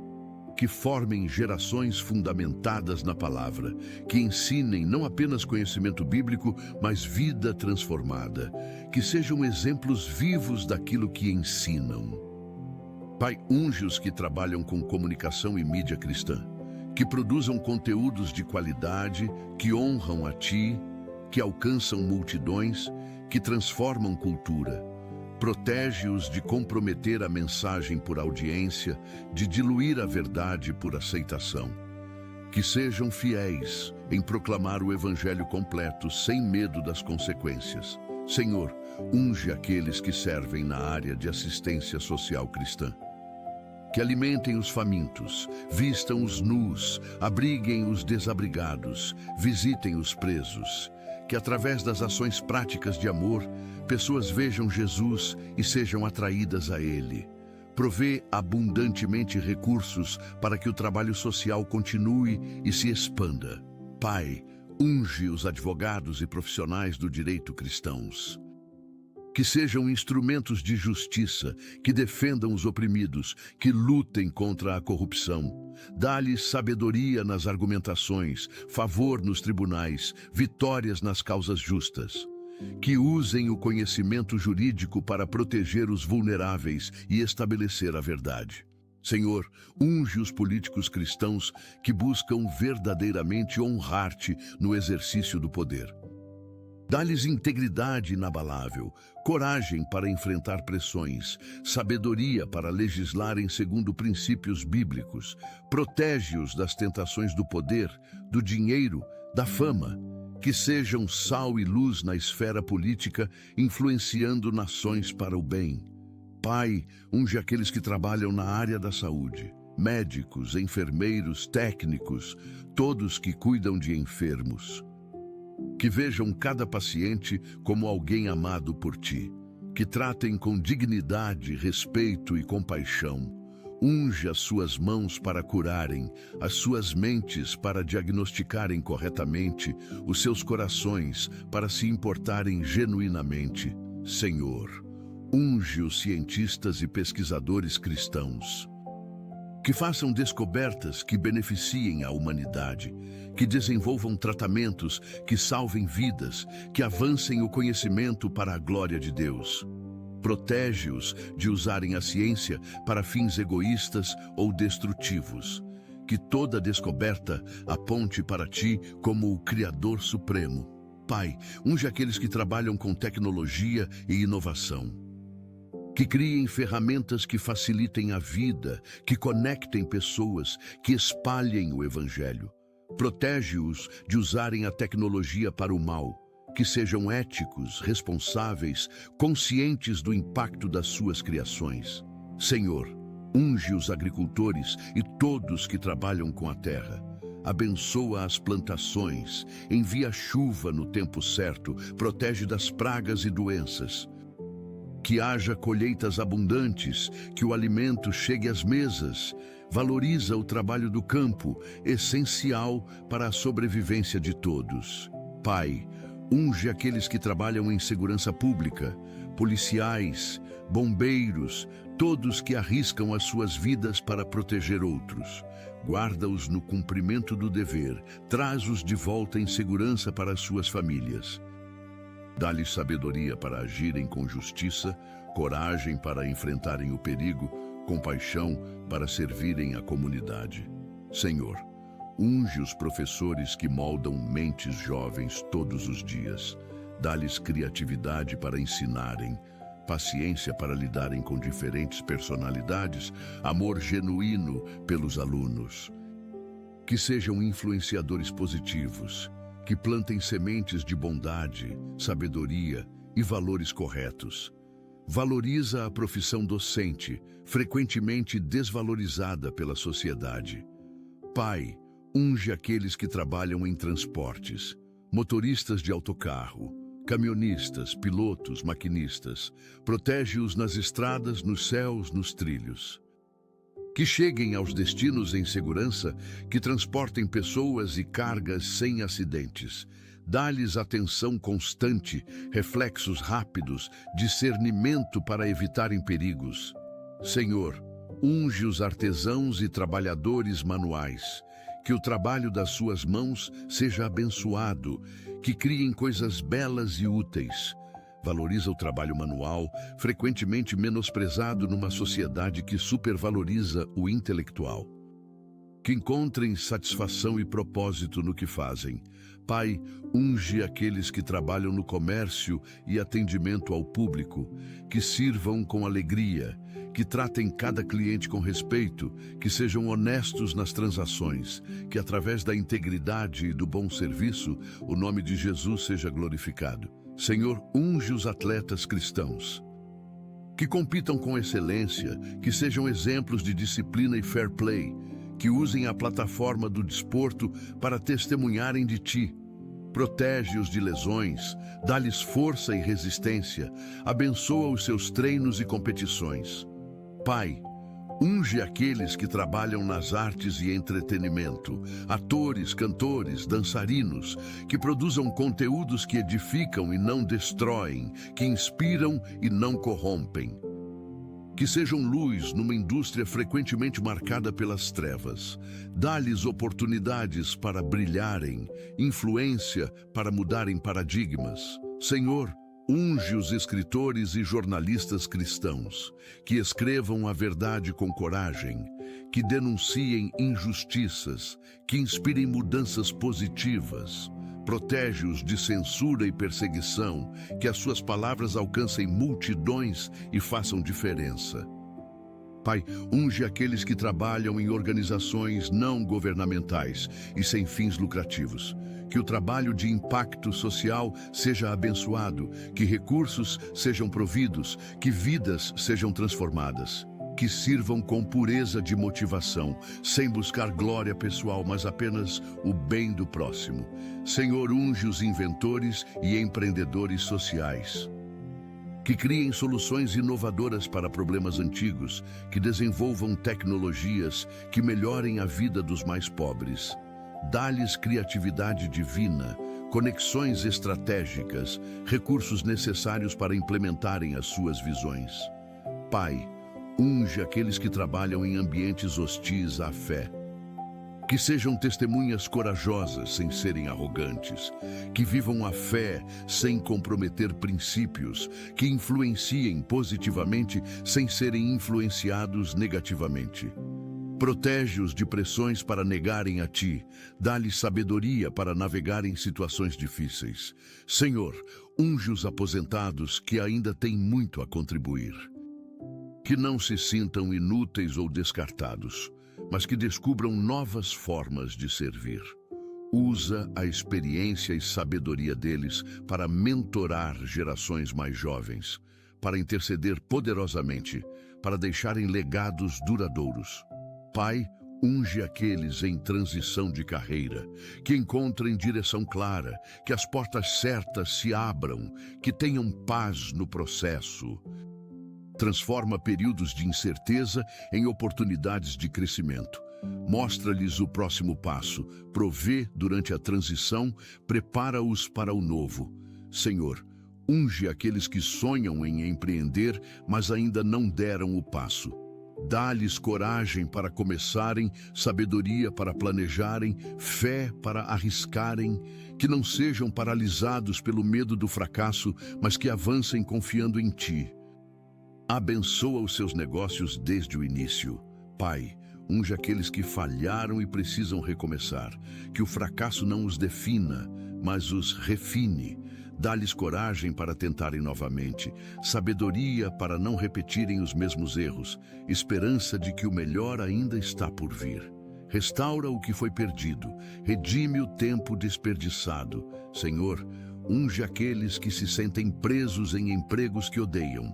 que formem gerações fundamentadas na palavra, que ensinem não apenas conhecimento bíblico, mas vida transformada, que sejam exemplos vivos daquilo que ensinam. Pai, unge os que trabalham com comunicação e mídia cristã, que produzam conteúdos de qualidade, que honram a Ti, que alcançam multidões, que transformam cultura. Protege-os de comprometer a mensagem por audiência, de diluir a verdade por aceitação. Que sejam fiéis em proclamar o Evangelho completo, sem medo das consequências. Senhor, unge aqueles que servem na área de assistência social cristã. Que alimentem os famintos, vistam os nus, abriguem os desabrigados, visitem os presos. Que através das ações práticas de amor, pessoas vejam Jesus e sejam atraídas a Ele. Provê abundantemente recursos para que o trabalho social continue e se expanda. Pai, unge os advogados e profissionais do direito cristãos. Que sejam instrumentos de justiça, que defendam os oprimidos, que lutem contra a corrupção. Dá-lhes sabedoria nas argumentações, favor nos tribunais, vitórias nas causas justas. Que usem o conhecimento jurídico para proteger os vulneráveis e estabelecer a verdade. Senhor, unge os políticos cristãos que buscam verdadeiramente honrar-te no exercício do poder. Dá-lhes integridade inabalável, coragem para enfrentar pressões, sabedoria para legislarem segundo princípios bíblicos. Protege-os das tentações do poder, do dinheiro, da fama. Que sejam sal e luz na esfera política, influenciando nações para o bem. Pai, unge aqueles que trabalham na área da saúde, médicos, enfermeiros, técnicos, todos que cuidam de enfermos. Que vejam cada paciente como alguém amado por ti. Que tratem com dignidade, respeito e compaixão. Unge as suas mãos para curarem, as suas mentes para diagnosticarem corretamente, os seus corações para se importarem genuinamente. Senhor, unge os cientistas e pesquisadores cristãos. Que façam descobertas que beneficiem a humanidade, que desenvolvam tratamentos que salvem vidas, que avancem o conhecimento para a glória de Deus. Protege-os de usarem a ciência para fins egoístas ou destrutivos. Que toda descoberta aponte para ti como o Criador Supremo. Pai, unge aqueles que trabalham com tecnologia e inovação. Que criem ferramentas que facilitem a vida, que conectem pessoas, que espalhem o Evangelho. Protege-os de usarem a tecnologia para o mal. Que sejam éticos, responsáveis, conscientes do impacto das suas criações. Senhor, unge os agricultores e todos que trabalham com a terra. Abençoa as plantações, envia chuva no tempo certo, protege das pragas e doenças. Que haja colheitas abundantes, que o alimento chegue às mesas. Valoriza o trabalho do campo, essencial para a sobrevivência de todos. Pai, unge aqueles que trabalham em segurança pública, policiais, bombeiros, todos que arriscam as suas vidas para proteger outros. Guarda-os no cumprimento do dever, traz-os de volta em segurança para as suas famílias. Dá-lhes sabedoria para agirem com justiça, coragem para enfrentarem o perigo, compaixão para servirem a comunidade. Senhor, unge os professores que moldam mentes jovens todos os dias. Dá-lhes criatividade para ensinarem, paciência para lidarem com diferentes personalidades, amor genuíno pelos alunos. Que sejam influenciadores positivos, que plantem sementes de bondade, sabedoria e valores corretos. Valoriza a profissão docente, frequentemente desvalorizada pela sociedade. Pai, unge aqueles que trabalham em transportes, motoristas de autocarro, caminhonistas, pilotos, maquinistas. Protege-os nas estradas, nos céus, nos trilhos. Que cheguem aos destinos em segurança, que transportem pessoas e cargas sem acidentes. Dá-lhes atenção constante, reflexos rápidos, discernimento para evitarem perigos. Senhor, unge os artesãos e trabalhadores manuais. Que o trabalho das suas mãos seja abençoado, que criem coisas belas e úteis. Valoriza o trabalho manual, frequentemente menosprezado numa sociedade que supervaloriza o intelectual. Que encontrem satisfação e propósito no que fazem. Pai, unge aqueles que trabalham no comércio e atendimento ao público, que sirvam com alegria, que tratem cada cliente com respeito, que sejam honestos nas transações, que através da integridade e do bom serviço, o nome de Jesus seja glorificado. Senhor, unge os atletas cristãos, que compitam com excelência, que sejam exemplos de disciplina e fair play, que usem a plataforma do desporto para testemunharem de Ti. Protege-os de lesões, dá-lhes força e resistência, abençoa os seus treinos e competições. Pai, unge aqueles que trabalham nas artes e entretenimento, atores, cantores, dançarinos, que produzam conteúdos que edificam e não destroem, que inspiram e não corrompem. Que sejam luz numa indústria frequentemente marcada pelas trevas. Dá-lhes oportunidades para brilharem, influência para mudarem paradigmas. Senhor, unge os escritores e jornalistas cristãos, que escrevam a verdade com coragem, que denunciem injustiças, que inspirem mudanças positivas. Protege-os de censura e perseguição, que as suas palavras alcancem multidões e façam diferença. Pai, unge aqueles que trabalham em organizações não governamentais e sem fins lucrativos. Que o trabalho de impacto social seja abençoado, que recursos sejam providos, que vidas sejam transformadas. Que sirvam com pureza de motivação, sem buscar glória pessoal, mas apenas o bem do próximo. Senhor, unge os inventores e empreendedores sociais, que criem soluções inovadoras para problemas antigos, que desenvolvam tecnologias que melhorem a vida dos mais pobres. Dá-lhes criatividade divina, conexões estratégicas, recursos necessários para implementarem as suas visões. Pai, unge aqueles que trabalham em ambientes hostis à fé. Que sejam testemunhas corajosas sem serem arrogantes, que vivam a fé sem comprometer princípios, que influenciem positivamente sem serem influenciados negativamente. Protege-os de pressões para negarem a Ti, dá-lhes sabedoria para navegar em situações difíceis. Senhor, unge os aposentados que ainda têm muito a contribuir. Que não se sintam inúteis ou descartados, mas que descubram novas formas de servir. Usa a experiência e sabedoria deles para mentorar gerações mais jovens, para interceder poderosamente, para deixarem legados duradouros. Pai, unge aqueles em transição de carreira, que encontrem direção clara, que as portas certas se abram, que tenham paz no processo. Transforma períodos de incerteza em oportunidades de crescimento. Mostra-lhes o próximo passo, provê durante a transição, prepara-os para o novo. Senhor, unge aqueles que sonham em empreender, mas ainda não deram o passo. Dá-lhes coragem para começarem, sabedoria para planejarem, fé para arriscarem, que não sejam paralisados pelo medo do fracasso, mas que avancem confiando em Ti. Abençoa os seus negócios desde o início. Pai, unge aqueles que falharam e precisam recomeçar. Que o fracasso não os defina, mas os refine. Dá-lhes coragem para tentarem novamente, sabedoria para não repetirem os mesmos erros, esperança de que o melhor ainda está por vir. Restaura o que foi perdido, redime o tempo desperdiçado. Senhor, unge aqueles que se sentem presos em empregos que odeiam.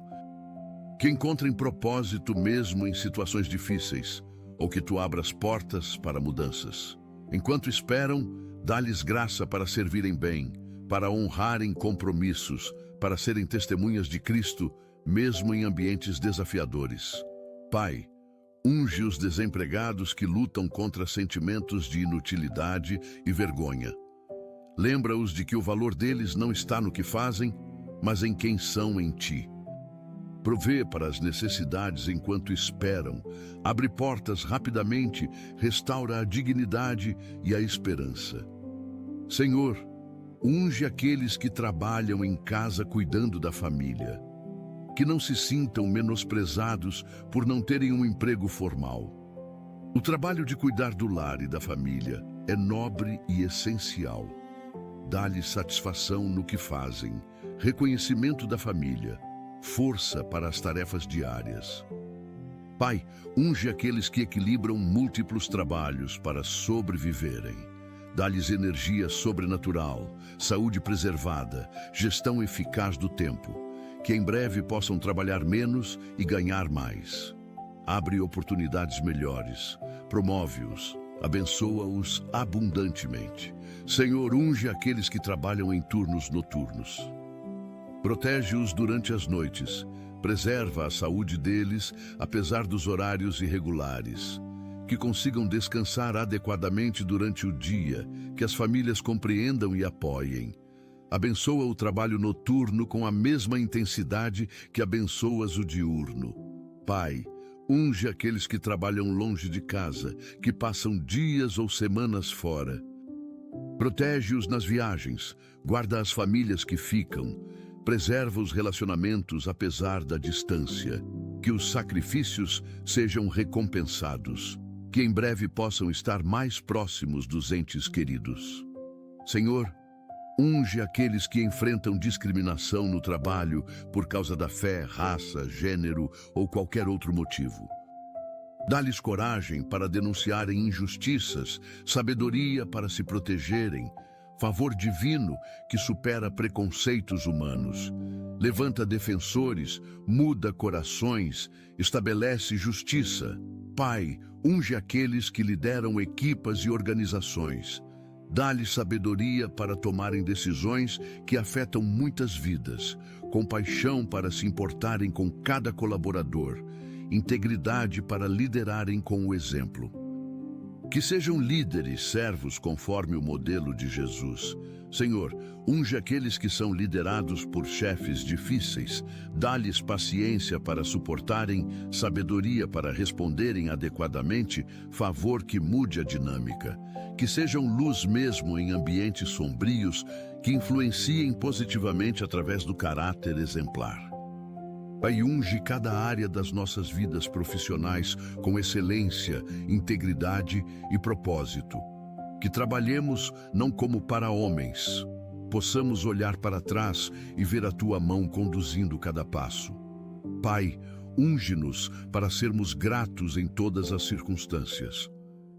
Que encontrem propósito mesmo em situações difíceis, ou que Tu abras portas para mudanças. Enquanto esperam, dá-lhes graça para servirem bem, para honrarem compromissos, para serem testemunhas de Cristo, mesmo em ambientes desafiadores. Pai, unge os desempregados que lutam contra sentimentos de inutilidade e vergonha. Lembra-os de que o valor deles não está no que fazem, mas em quem são em Ti. Provê para as necessidades enquanto esperam, abre portas rapidamente, restaura a dignidade e a esperança. Senhor, unge aqueles que trabalham em casa cuidando da família, que não se sintam menosprezados por não terem um emprego formal. O trabalho de cuidar do lar e da família é nobre e essencial. Dá-lhes satisfação no que fazem, reconhecimento da família, força para as tarefas diárias. Pai, unge aqueles que equilibram múltiplos trabalhos para sobreviverem. Dá-lhes energia sobrenatural, saúde preservada, gestão eficaz do tempo, que em breve possam trabalhar menos e ganhar mais. Abre oportunidades melhores, promove-os, abençoa-os abundantemente. Senhor, unge aqueles que trabalham em turnos noturnos. Protege-os durante as noites, preserva a saúde deles, apesar dos horários irregulares. Que consigam descansar adequadamente durante o dia, que as famílias compreendam e apoiem. Abençoa o trabalho noturno com a mesma intensidade que abençoas o diurno. Pai, unge aqueles que trabalham longe de casa, que passam dias ou semanas fora. Protege-os nas viagens, guarda as famílias que ficam, preserva os relacionamentos apesar da distância. Que os sacrifícios sejam recompensados, que em breve possam estar mais próximos dos entes queridos. Senhor, unge aqueles que enfrentam discriminação no trabalho por causa da fé, raça, gênero ou qualquer outro motivo. Dá-lhes coragem para denunciarem injustiças, sabedoria para se protegerem, favor divino que supera preconceitos humanos. Levanta defensores, muda corações, estabelece justiça. Pai, unge aqueles que lideram equipas e organizações. Dá-lhes sabedoria para tomarem decisões que afetam muitas vidas, compaixão para se importarem com cada colaborador, integridade para liderarem com o exemplo. Que sejam líderes, servos conforme o modelo de Jesus. Senhor, unge aqueles que são liderados por chefes difíceis, dá-lhes paciência para suportarem, sabedoria para responderem adequadamente, favor que mude a dinâmica. Que sejam luz mesmo em ambientes sombrios, que influenciem positivamente através do caráter exemplar. Pai, unge cada área das nossas vidas profissionais com excelência, integridade e propósito. Que trabalhemos não como para homens, possamos olhar para trás e ver a Tua mão conduzindo cada passo. Pai, unge-nos para sermos gratos em todas as circunstâncias.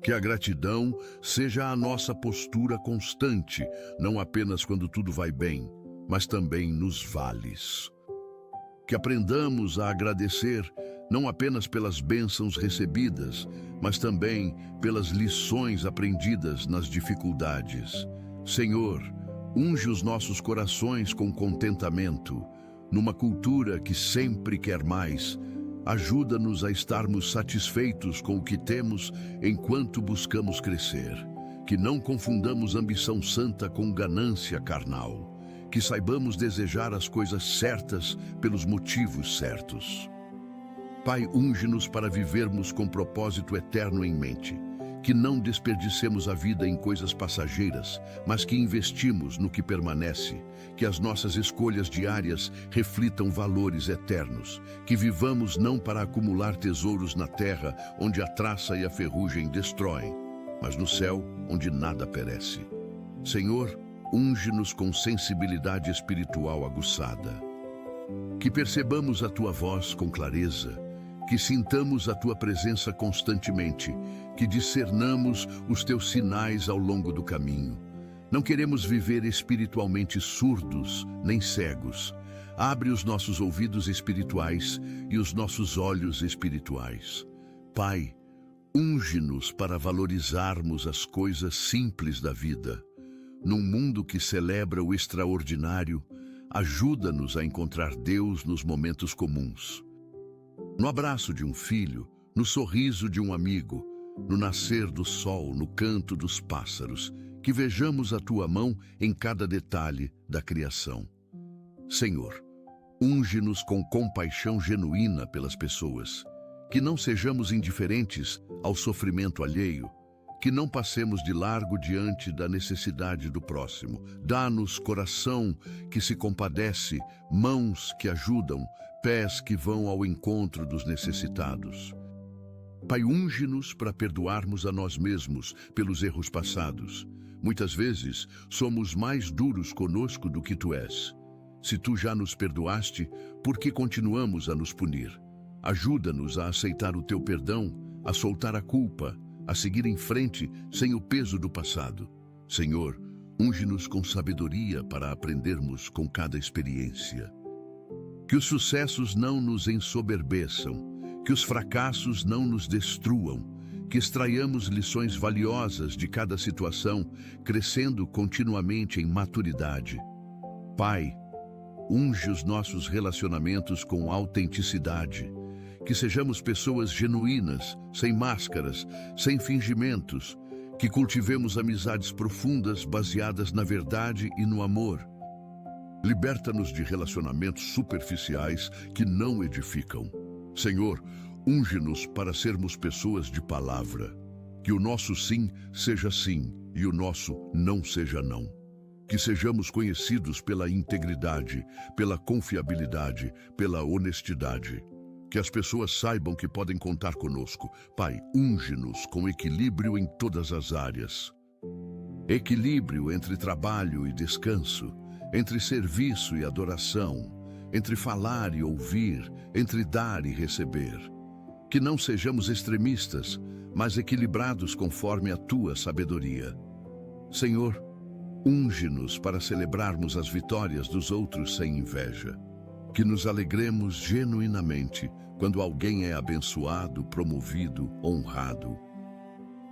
Que a gratidão seja a nossa postura constante, não apenas quando tudo vai bem, mas também nos vales. Que aprendamos a agradecer não apenas pelas bênçãos recebidas, mas também pelas lições aprendidas nas dificuldades. Senhor, unge os nossos corações com contentamento. Numa cultura que sempre quer mais, ajuda-nos a estarmos satisfeitos com o que temos enquanto buscamos crescer. Que não confundamos ambição santa com ganância carnal. Que saibamos desejar as coisas certas pelos motivos certos. Pai, unge-nos para vivermos com propósito eterno em mente. Que não desperdicemos a vida em coisas passageiras, mas que investimos no que permanece. Que as nossas escolhas diárias reflitam valores eternos. Que vivamos não para acumular tesouros na terra, onde a traça e a ferrugem destroem, mas no céu, onde nada perece. Senhor, unge-nos com sensibilidade espiritual aguçada. Que percebamos a Tua voz com clareza, que sintamos a Tua presença constantemente, que discernamos os Teus sinais ao longo do caminho. Não queremos viver espiritualmente surdos nem cegos. Abre os nossos ouvidos espirituais e os nossos olhos espirituais. Pai, unge-nos para valorizarmos as coisas simples da vida. Num mundo que celebra o extraordinário, ajuda-nos a encontrar Deus nos momentos comuns. No abraço de um filho, no sorriso de um amigo, no nascer do sol, no canto dos pássaros, que vejamos a Tua mão em cada detalhe da criação. Senhor, unge-nos com compaixão genuína pelas pessoas, que não sejamos indiferentes ao sofrimento alheio, que não passemos de largo diante da necessidade do próximo. Dá-nos coração que se compadece, mãos que ajudam, pés que vão ao encontro dos necessitados. Pai, unge-nos para perdoarmos a nós mesmos pelos erros passados. Muitas vezes somos mais duros conosco do que Tu és. Se Tu já nos perdoaste, por que continuamos a nos punir? Ajuda-nos a aceitar o Teu perdão, a soltar a culpa, a seguir em frente sem o peso do passado. Senhor, unge-nos com sabedoria para aprendermos com cada experiência. Que os sucessos não nos ensoberbeçam, que os fracassos não nos destruam, que extraiamos lições valiosas de cada situação, crescendo continuamente em maturidade. Pai, unge os nossos relacionamentos com autenticidade, que sejamos pessoas genuínas, sem máscaras, sem fingimentos, que cultivemos amizades profundas baseadas na verdade e no amor. Liberta-nos de relacionamentos superficiais que não edificam. Senhor, unge-nos para sermos pessoas de palavra. Que o nosso sim seja sim e o nosso não seja não. Que sejamos conhecidos pela integridade, pela confiabilidade, pela honestidade. Que as pessoas saibam que podem contar conosco. Pai, unge-nos com equilíbrio em todas as áreas. Equilíbrio entre trabalho e descanso, entre serviço e adoração, entre falar e ouvir, entre dar e receber. Que não sejamos extremistas, mas equilibrados conforme a tua sabedoria. Senhor, unge-nos para celebrarmos as vitórias dos outros sem inveja. Que nos alegremos genuinamente quando alguém é abençoado, promovido, honrado.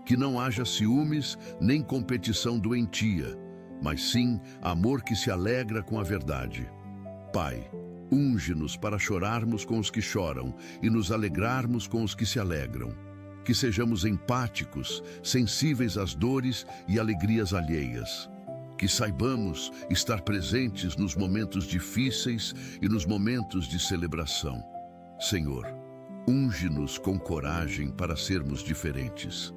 Que não haja ciúmes nem competição doentia, mas sim amor que se alegra com a verdade. Pai, unge-nos para chorarmos com os que choram e nos alegrarmos com os que se alegram. Que sejamos empáticos, sensíveis às dores e alegrias alheias. Que saibamos estar presentes nos momentos difíceis e nos momentos de celebração. Senhor, unge-nos com coragem para sermos diferentes.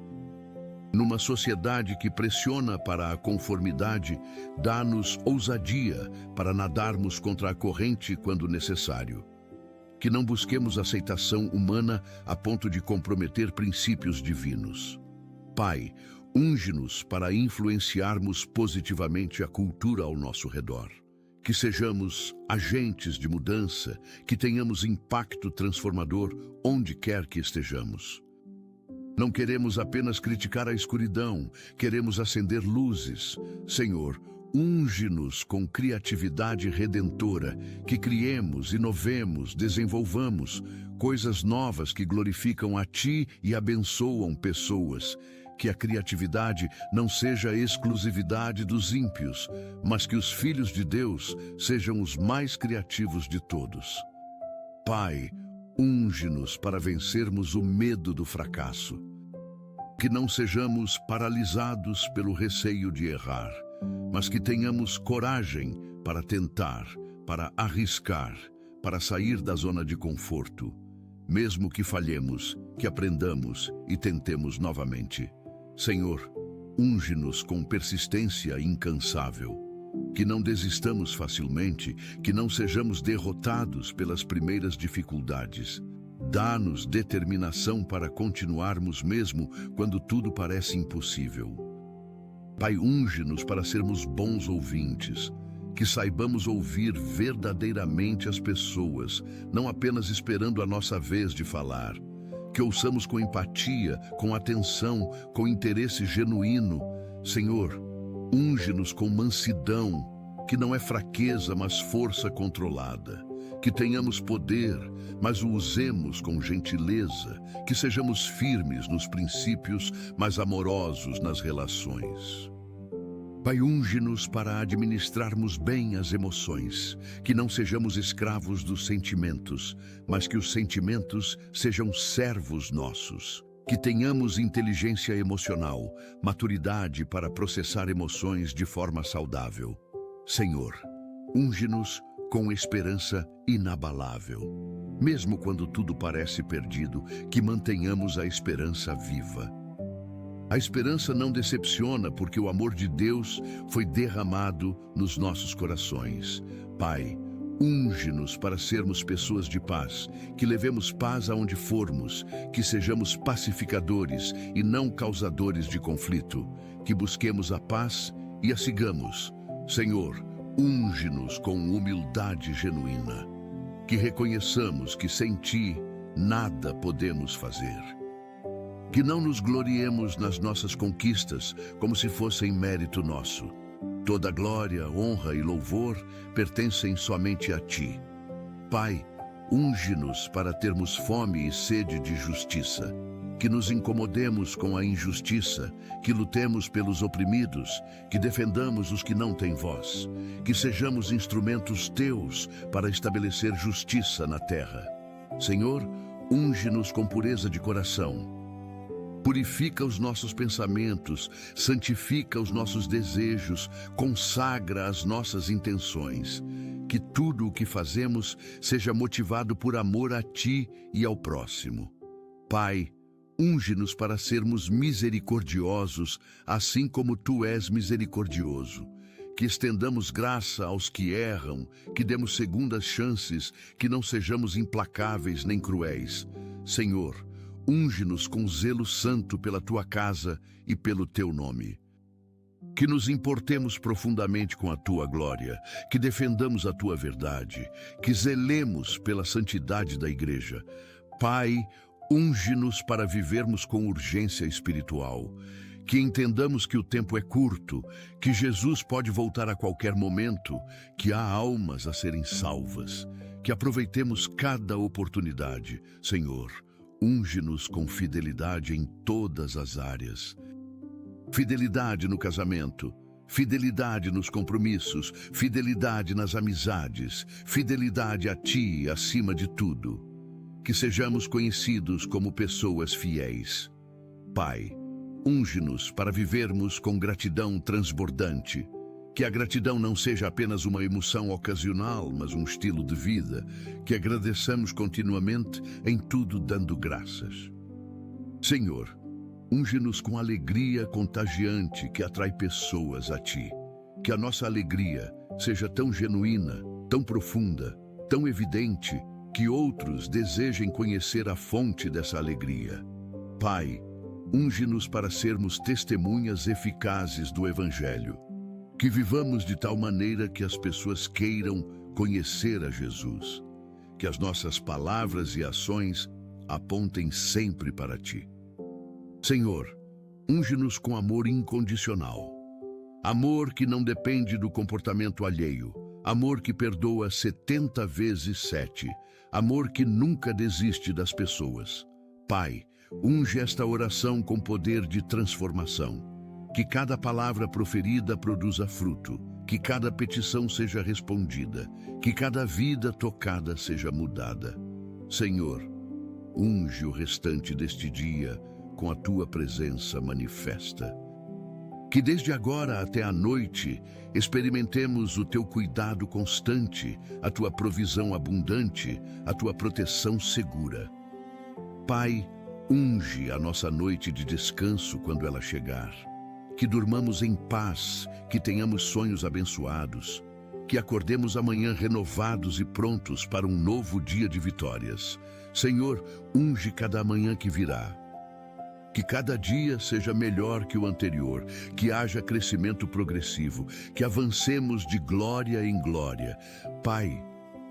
Numa sociedade que pressiona para a conformidade, dá-nos ousadia para nadarmos contra a corrente quando necessário. Que não busquemos aceitação humana a ponto de comprometer princípios divinos. Pai, unge-nos para influenciarmos positivamente a cultura ao nosso redor. Que sejamos agentes de mudança, que tenhamos impacto transformador onde quer que estejamos. Não queremos apenas criticar a escuridão, queremos acender luzes. Senhor, unge-nos com criatividade redentora, que criemos, inovemos, desenvolvamos coisas novas que glorificam a Ti e abençoam pessoas. Que a criatividade não seja exclusividade dos ímpios, mas que os filhos de Deus sejam os mais criativos de todos. Pai, unge-nos para vencermos o medo do fracasso. Que não sejamos paralisados pelo receio de errar, mas que tenhamos coragem para tentar, para arriscar, para sair da zona de conforto. Mesmo que falhemos, que aprendamos e tentemos novamente. Senhor, unge-nos com persistência incansável. Que não desistamos facilmente, que não sejamos derrotados pelas primeiras dificuldades. Dá-nos determinação para continuarmos mesmo quando tudo parece impossível. Pai, unge-nos para sermos bons ouvintes, que saibamos ouvir verdadeiramente as pessoas, não apenas esperando a nossa vez de falar. Que ouçamos com empatia, com atenção, com interesse genuíno. Senhor, unge-nos com mansidão, que não é fraqueza, mas força controlada. Que tenhamos poder, mas o usemos com gentileza. Que sejamos firmes nos princípios, mas amorosos nas relações. Pai, unge-nos para administrarmos bem as emoções, que não sejamos escravos dos sentimentos, mas que os sentimentos sejam servos nossos. Que tenhamos inteligência emocional, maturidade para processar emoções de forma saudável. Senhor, unge-nos com esperança inabalável. Mesmo quando tudo parece perdido, que mantenhamos a esperança viva. A esperança não decepciona porque o amor de Deus foi derramado nos nossos corações. Pai, unge-nos para sermos pessoas de paz, que levemos paz aonde formos, que sejamos pacificadores e não causadores de conflito, que busquemos a paz e a sigamos. Senhor, unge-nos com humildade genuína, que reconheçamos que sem Ti nada podemos fazer. Que não nos gloriemos nas nossas conquistas como se fossem mérito nosso. Toda glória, honra e louvor pertencem somente a Ti. Pai, unge-nos para termos fome e sede de justiça. Que nos incomodemos com a injustiça, que lutemos pelos oprimidos, que defendamos os que não têm voz, que sejamos instrumentos Teus para estabelecer justiça na terra. Senhor, unge-nos com pureza de coração. Purifica os nossos pensamentos, santifica os nossos desejos, consagra as nossas intenções. Que tudo o que fazemos seja motivado por amor a Ti e ao próximo. Pai, unge-nos para sermos misericordiosos, assim como Tu és misericordioso. Que estendamos graça aos que erram, que demos segundas chances, que não sejamos implacáveis nem cruéis. Senhor, unge-nos com zelo santo pela Tua casa e pelo Teu nome. Que nos importemos profundamente com a Tua glória, que defendamos a Tua verdade, que zelemos pela santidade da Igreja. Pai, unge-nos para vivermos com urgência espiritual. Que entendamos que o tempo é curto, que Jesus pode voltar a qualquer momento, que há almas a serem salvas. Que aproveitemos cada oportunidade. Senhor, unge-nos com fidelidade em todas as áreas. Fidelidade no casamento, fidelidade nos compromissos, fidelidade nas amizades, fidelidade a Ti acima de tudo. Que sejamos conhecidos como pessoas fiéis. Pai, unge-nos para vivermos com gratidão transbordante. Que a gratidão não seja apenas uma emoção ocasional, mas um estilo de vida. Que agradeçamos continuamente em tudo dando graças. Senhor, unge-nos com alegria contagiante que atrai pessoas a Ti. Que a nossa alegria seja tão genuína, tão profunda, tão evidente, que outros desejem conhecer a fonte dessa alegria. Pai, unge-nos para sermos testemunhas eficazes do Evangelho. Que vivamos de tal maneira que as pessoas queiram conhecer a Jesus. Que as nossas palavras e ações apontem sempre para Ti. Senhor, unge-nos com amor incondicional. Amor que não depende do comportamento alheio. Amor que perdoa 70 vezes 7. Amor que nunca desiste das pessoas. Pai, unge esta oração com poder de transformação. Que cada palavra proferida produza fruto. Que cada petição seja respondida. Que cada vida tocada seja mudada. Senhor, unge o restante deste dia com a Tua presença manifesta. Que desde agora até a noite experimentemos o Teu cuidado constante, a Tua provisão abundante, a Tua proteção segura. Pai, unge a nossa noite de descanso quando ela chegar. Que durmamos em paz, que tenhamos sonhos abençoados, que acordemos amanhã renovados e prontos para um novo dia de vitórias. Senhor, unge cada manhã que virá. Que cada dia seja melhor que o anterior, que haja crescimento progressivo, que avancemos de glória em glória. Pai,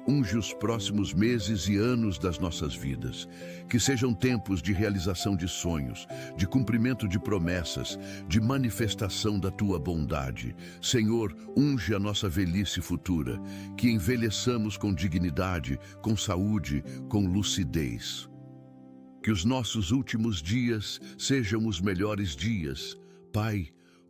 unge os próximos meses e anos das nossas vidas. Que sejam tempos de realização de sonhos, de cumprimento de promessas, de manifestação da Tua bondade. Senhor, unge a nossa velhice futura, que envelheçamos com dignidade, com saúde, com lucidez. Que os nossos últimos dias sejam os melhores dias. Pai,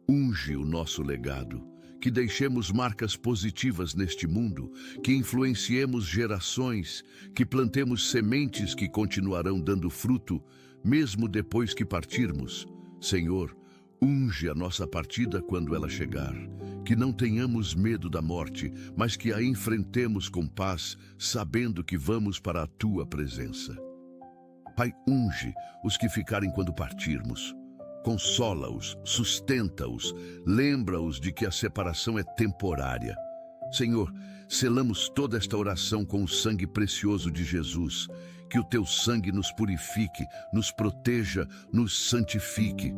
unge o nosso legado. Que deixemos marcas positivas neste mundo, que influenciemos gerações, que plantemos sementes que continuarão dando fruto, mesmo depois que partirmos. Senhor, unge a nossa partida quando ela chegar. Que não tenhamos medo da morte, mas que a enfrentemos com paz, sabendo que vamos para a Tua presença. Pai, unge os que ficarem quando partirmos. Consola-os, sustenta-os, lembra-os de que a separação é temporária. Senhor, selamos toda esta oração com o sangue precioso de Jesus. Que o Teu sangue nos purifique, nos proteja, nos santifique.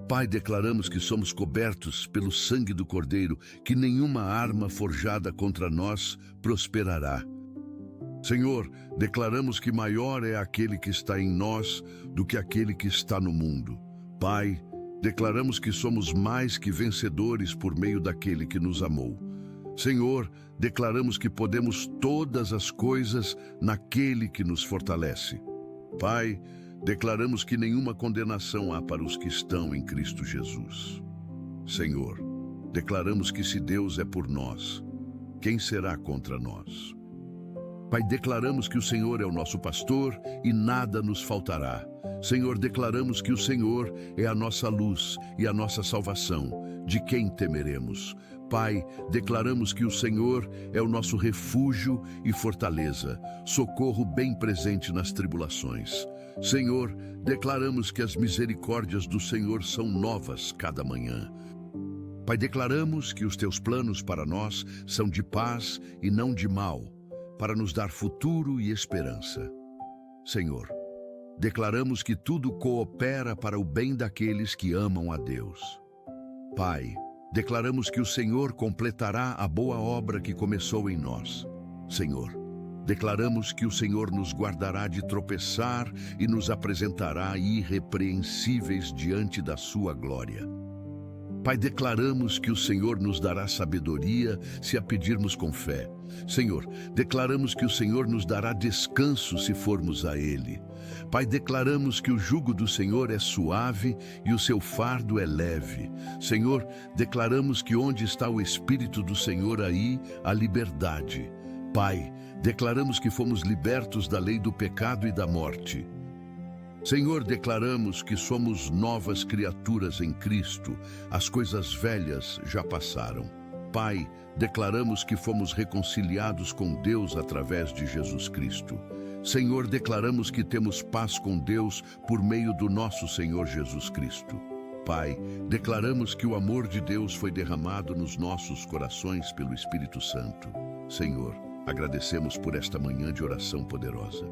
Pai, declaramos que somos cobertos pelo sangue do Cordeiro, que nenhuma arma forjada contra nós prosperará. Senhor, declaramos que maior é aquele que está em nós do que aquele que está no mundo. Pai, declaramos que somos mais que vencedores por meio daquele que nos amou. Senhor, declaramos que podemos todas as coisas naquele que nos fortalece. Pai, declaramos que nenhuma condenação há para os que estão em Cristo Jesus. Senhor, declaramos que se Deus é por nós, quem será contra nós? Pai, declaramos que o Senhor é o nosso pastor e nada nos faltará. Senhor, declaramos que o Senhor é a nossa luz e a nossa salvação. De quem temeremos? Pai, declaramos que o Senhor é o nosso refúgio e fortaleza, socorro bem presente nas tribulações. Senhor, declaramos que as misericórdias do Senhor são novas cada manhã. Pai, declaramos que os teus planos para nós são de paz e não de mal, para nos dar futuro e esperança. Senhor, declaramos que tudo coopera para o bem daqueles que amam a Deus. Pai, declaramos que o Senhor completará a boa obra que começou em nós. Senhor, declaramos que o Senhor nos guardará de tropeçar e nos apresentará irrepreensíveis diante da sua glória. Pai, declaramos que o Senhor nos dará sabedoria se a pedirmos com fé. Senhor, declaramos que o Senhor nos dará descanso se formos a Ele. Pai, declaramos que o jugo do Senhor é suave e o seu fardo é leve. Senhor, declaramos que onde está o Espírito do Senhor, aí há liberdade. Pai, declaramos que fomos libertos da lei do pecado e da morte. Senhor, declaramos que somos novas criaturas em Cristo, as coisas velhas já passaram. Pai, declaramos que fomos reconciliados com Deus através de Jesus Cristo. Senhor, declaramos que temos paz com Deus por meio do nosso Senhor Jesus Cristo. Pai, declaramos que o amor de Deus foi derramado nos nossos corações pelo Espírito Santo. Senhor, agradecemos por esta manhã de oração poderosa.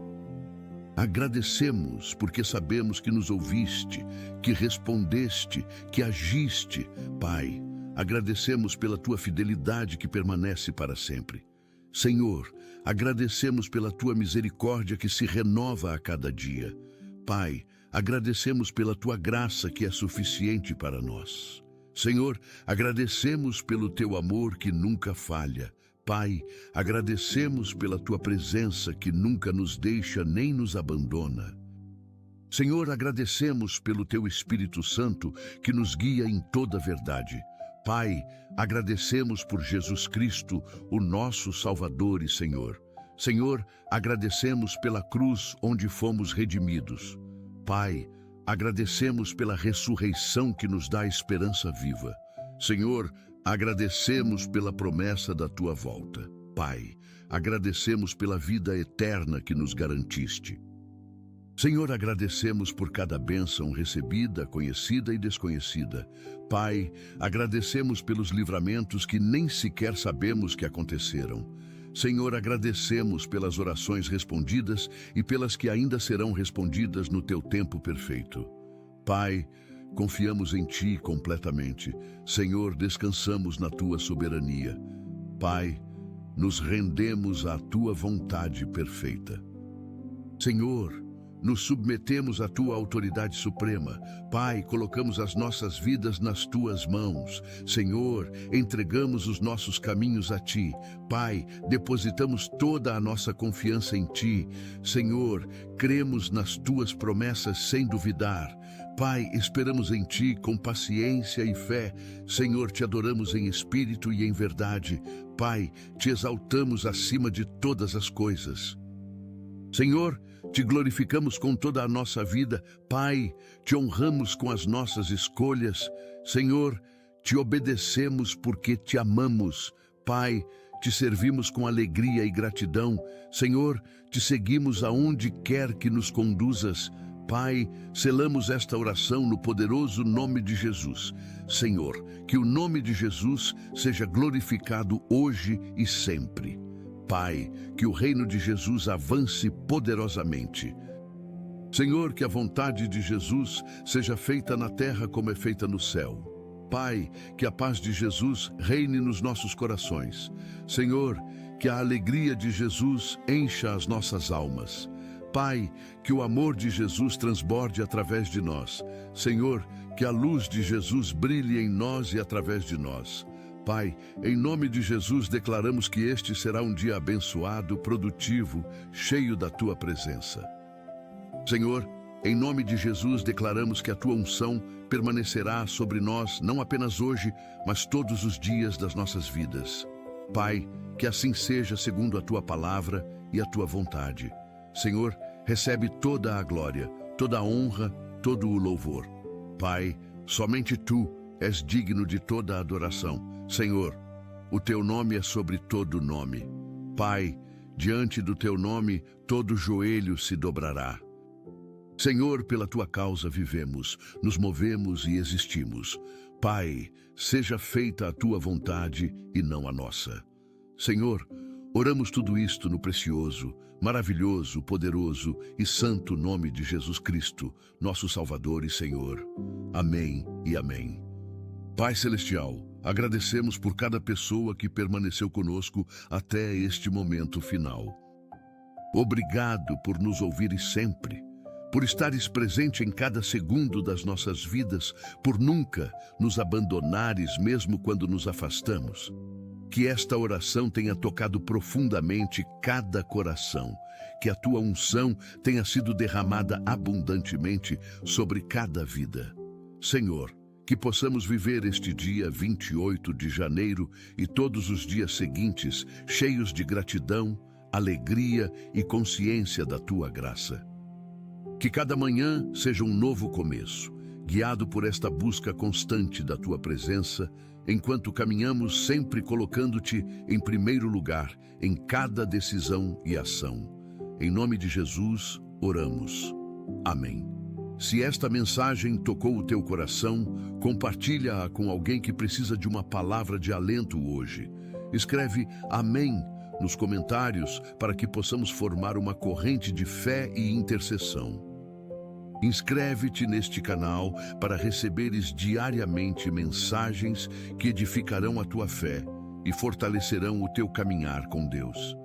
Agradecemos porque sabemos que nos ouviste, que respondeste, que agiste. Pai, agradecemos pela tua fidelidade que permanece para sempre. Senhor, agradecemos pela tua misericórdia que se renova a cada dia. Pai, agradecemos pela tua graça que é suficiente para nós. Senhor, agradecemos pelo teu amor que nunca falha. Pai, agradecemos pela tua presença que nunca nos deixa nem nos abandona. Senhor, agradecemos pelo teu Espírito Santo que nos guia em toda a verdade. Pai, agradecemos por Jesus Cristo, o nosso Salvador e Senhor. Senhor, agradecemos pela cruz onde fomos redimidos. Pai, agradecemos pela ressurreição que nos dá esperança viva. Senhor, agradecemos pela promessa da tua volta. Pai, agradecemos pela vida eterna que nos garantiste. Senhor, agradecemos por cada bênção recebida, conhecida e desconhecida. Pai, agradecemos pelos livramentos que nem sequer sabemos que aconteceram. Senhor, agradecemos pelas orações respondidas e pelas que ainda serão respondidas no teu tempo perfeito. Pai, confiamos em Ti completamente. Senhor, descansamos na Tua soberania. Pai, nos rendemos à Tua vontade perfeita. Senhor, nos submetemos à Tua autoridade suprema. Pai, colocamos as nossas vidas nas Tuas mãos. Senhor, entregamos os nossos caminhos a Ti. Pai, depositamos toda a nossa confiança em Ti. Senhor, cremos nas Tuas promessas sem duvidar. Pai, esperamos em Ti com paciência e fé. Senhor, Te adoramos em espírito e em verdade. Pai, Te exaltamos acima de todas as coisas. Senhor, Te glorificamos com toda a nossa vida. Pai, Te honramos com as nossas escolhas. Senhor, Te obedecemos porque Te amamos. Pai, Te servimos com alegria e gratidão. Senhor, Te seguimos aonde quer que nos conduzas. Pai, selamos esta oração no poderoso nome de Jesus. Senhor, que o nome de Jesus seja glorificado hoje e sempre. Pai, que o reino de Jesus avance poderosamente. Senhor, que a vontade de Jesus seja feita na terra como é feita no céu. Pai, que a paz de Jesus reine nos nossos corações. Senhor, que a alegria de Jesus encha as nossas almas. Pai, que o amor de Jesus transborde através de nós. Senhor, que a luz de Jesus brilhe em nós e através de nós. Pai, em nome de Jesus declaramos que este será um dia abençoado, produtivo, cheio da Tua presença. Senhor, em nome de Jesus declaramos que a Tua unção permanecerá sobre nós não apenas hoje, mas todos os dias das nossas vidas. Pai, que assim seja segundo a Tua palavra e a Tua vontade. Senhor, recebe toda a glória, toda a honra, todo o louvor. Pai, somente Tu és digno de toda a adoração. Senhor, o Teu nome é sobre todo nome. Pai, diante do Teu nome, todo joelho se dobrará. Senhor, pela Tua causa vivemos, nos movemos e existimos. Pai, seja feita a Tua vontade e não a nossa. Senhor, oramos tudo isto no precioso, maravilhoso, poderoso e santo nome de Jesus Cristo, nosso Salvador e Senhor. Amém e amém. Pai Celestial, agradecemos por cada pessoa que permaneceu conosco até este momento final. Obrigado por nos ouvires sempre, por estares presente em cada segundo das nossas vidas, por nunca nos abandonares mesmo quando nos afastamos. Que esta oração tenha tocado profundamente cada coração, que a Tua unção tenha sido derramada abundantemente sobre cada vida. Senhor, que possamos viver este dia 28 de janeiro e todos os dias seguintes cheios de gratidão, alegria e consciência da Tua graça. Que cada manhã seja um novo começo, guiado por esta busca constante da Tua presença, enquanto caminhamos sempre colocando-Te em primeiro lugar em cada decisão e ação. Em nome de Jesus, oramos. Amém. Se esta mensagem tocou o teu coração, compartilha-a com alguém que precisa de uma palavra de alento hoje. Escreve Amém nos comentários para que possamos formar uma corrente de fé e intercessão. Inscreve-te neste canal para receberes diariamente mensagens que edificarão a tua fé e fortalecerão o teu caminhar com Deus.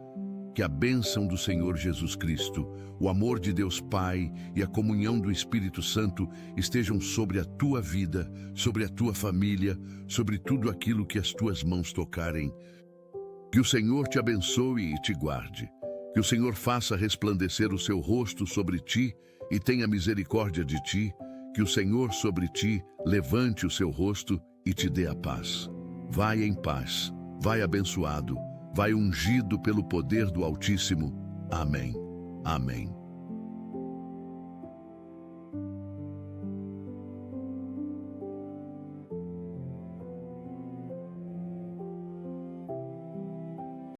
Que a bênção do Senhor Jesus Cristo, o amor de Deus Pai e a comunhão do Espírito Santo estejam sobre a tua vida, sobre a tua família, sobre tudo aquilo que as tuas mãos tocarem. Que o Senhor te abençoe e te guarde. Que o Senhor faça resplandecer o seu rosto sobre ti e tenha misericórdia de ti, que o Senhor sobre ti levante o seu rosto e te dê a paz. Vai em paz, vai abençoado, vai ungido pelo poder do Altíssimo. Amém. Amém.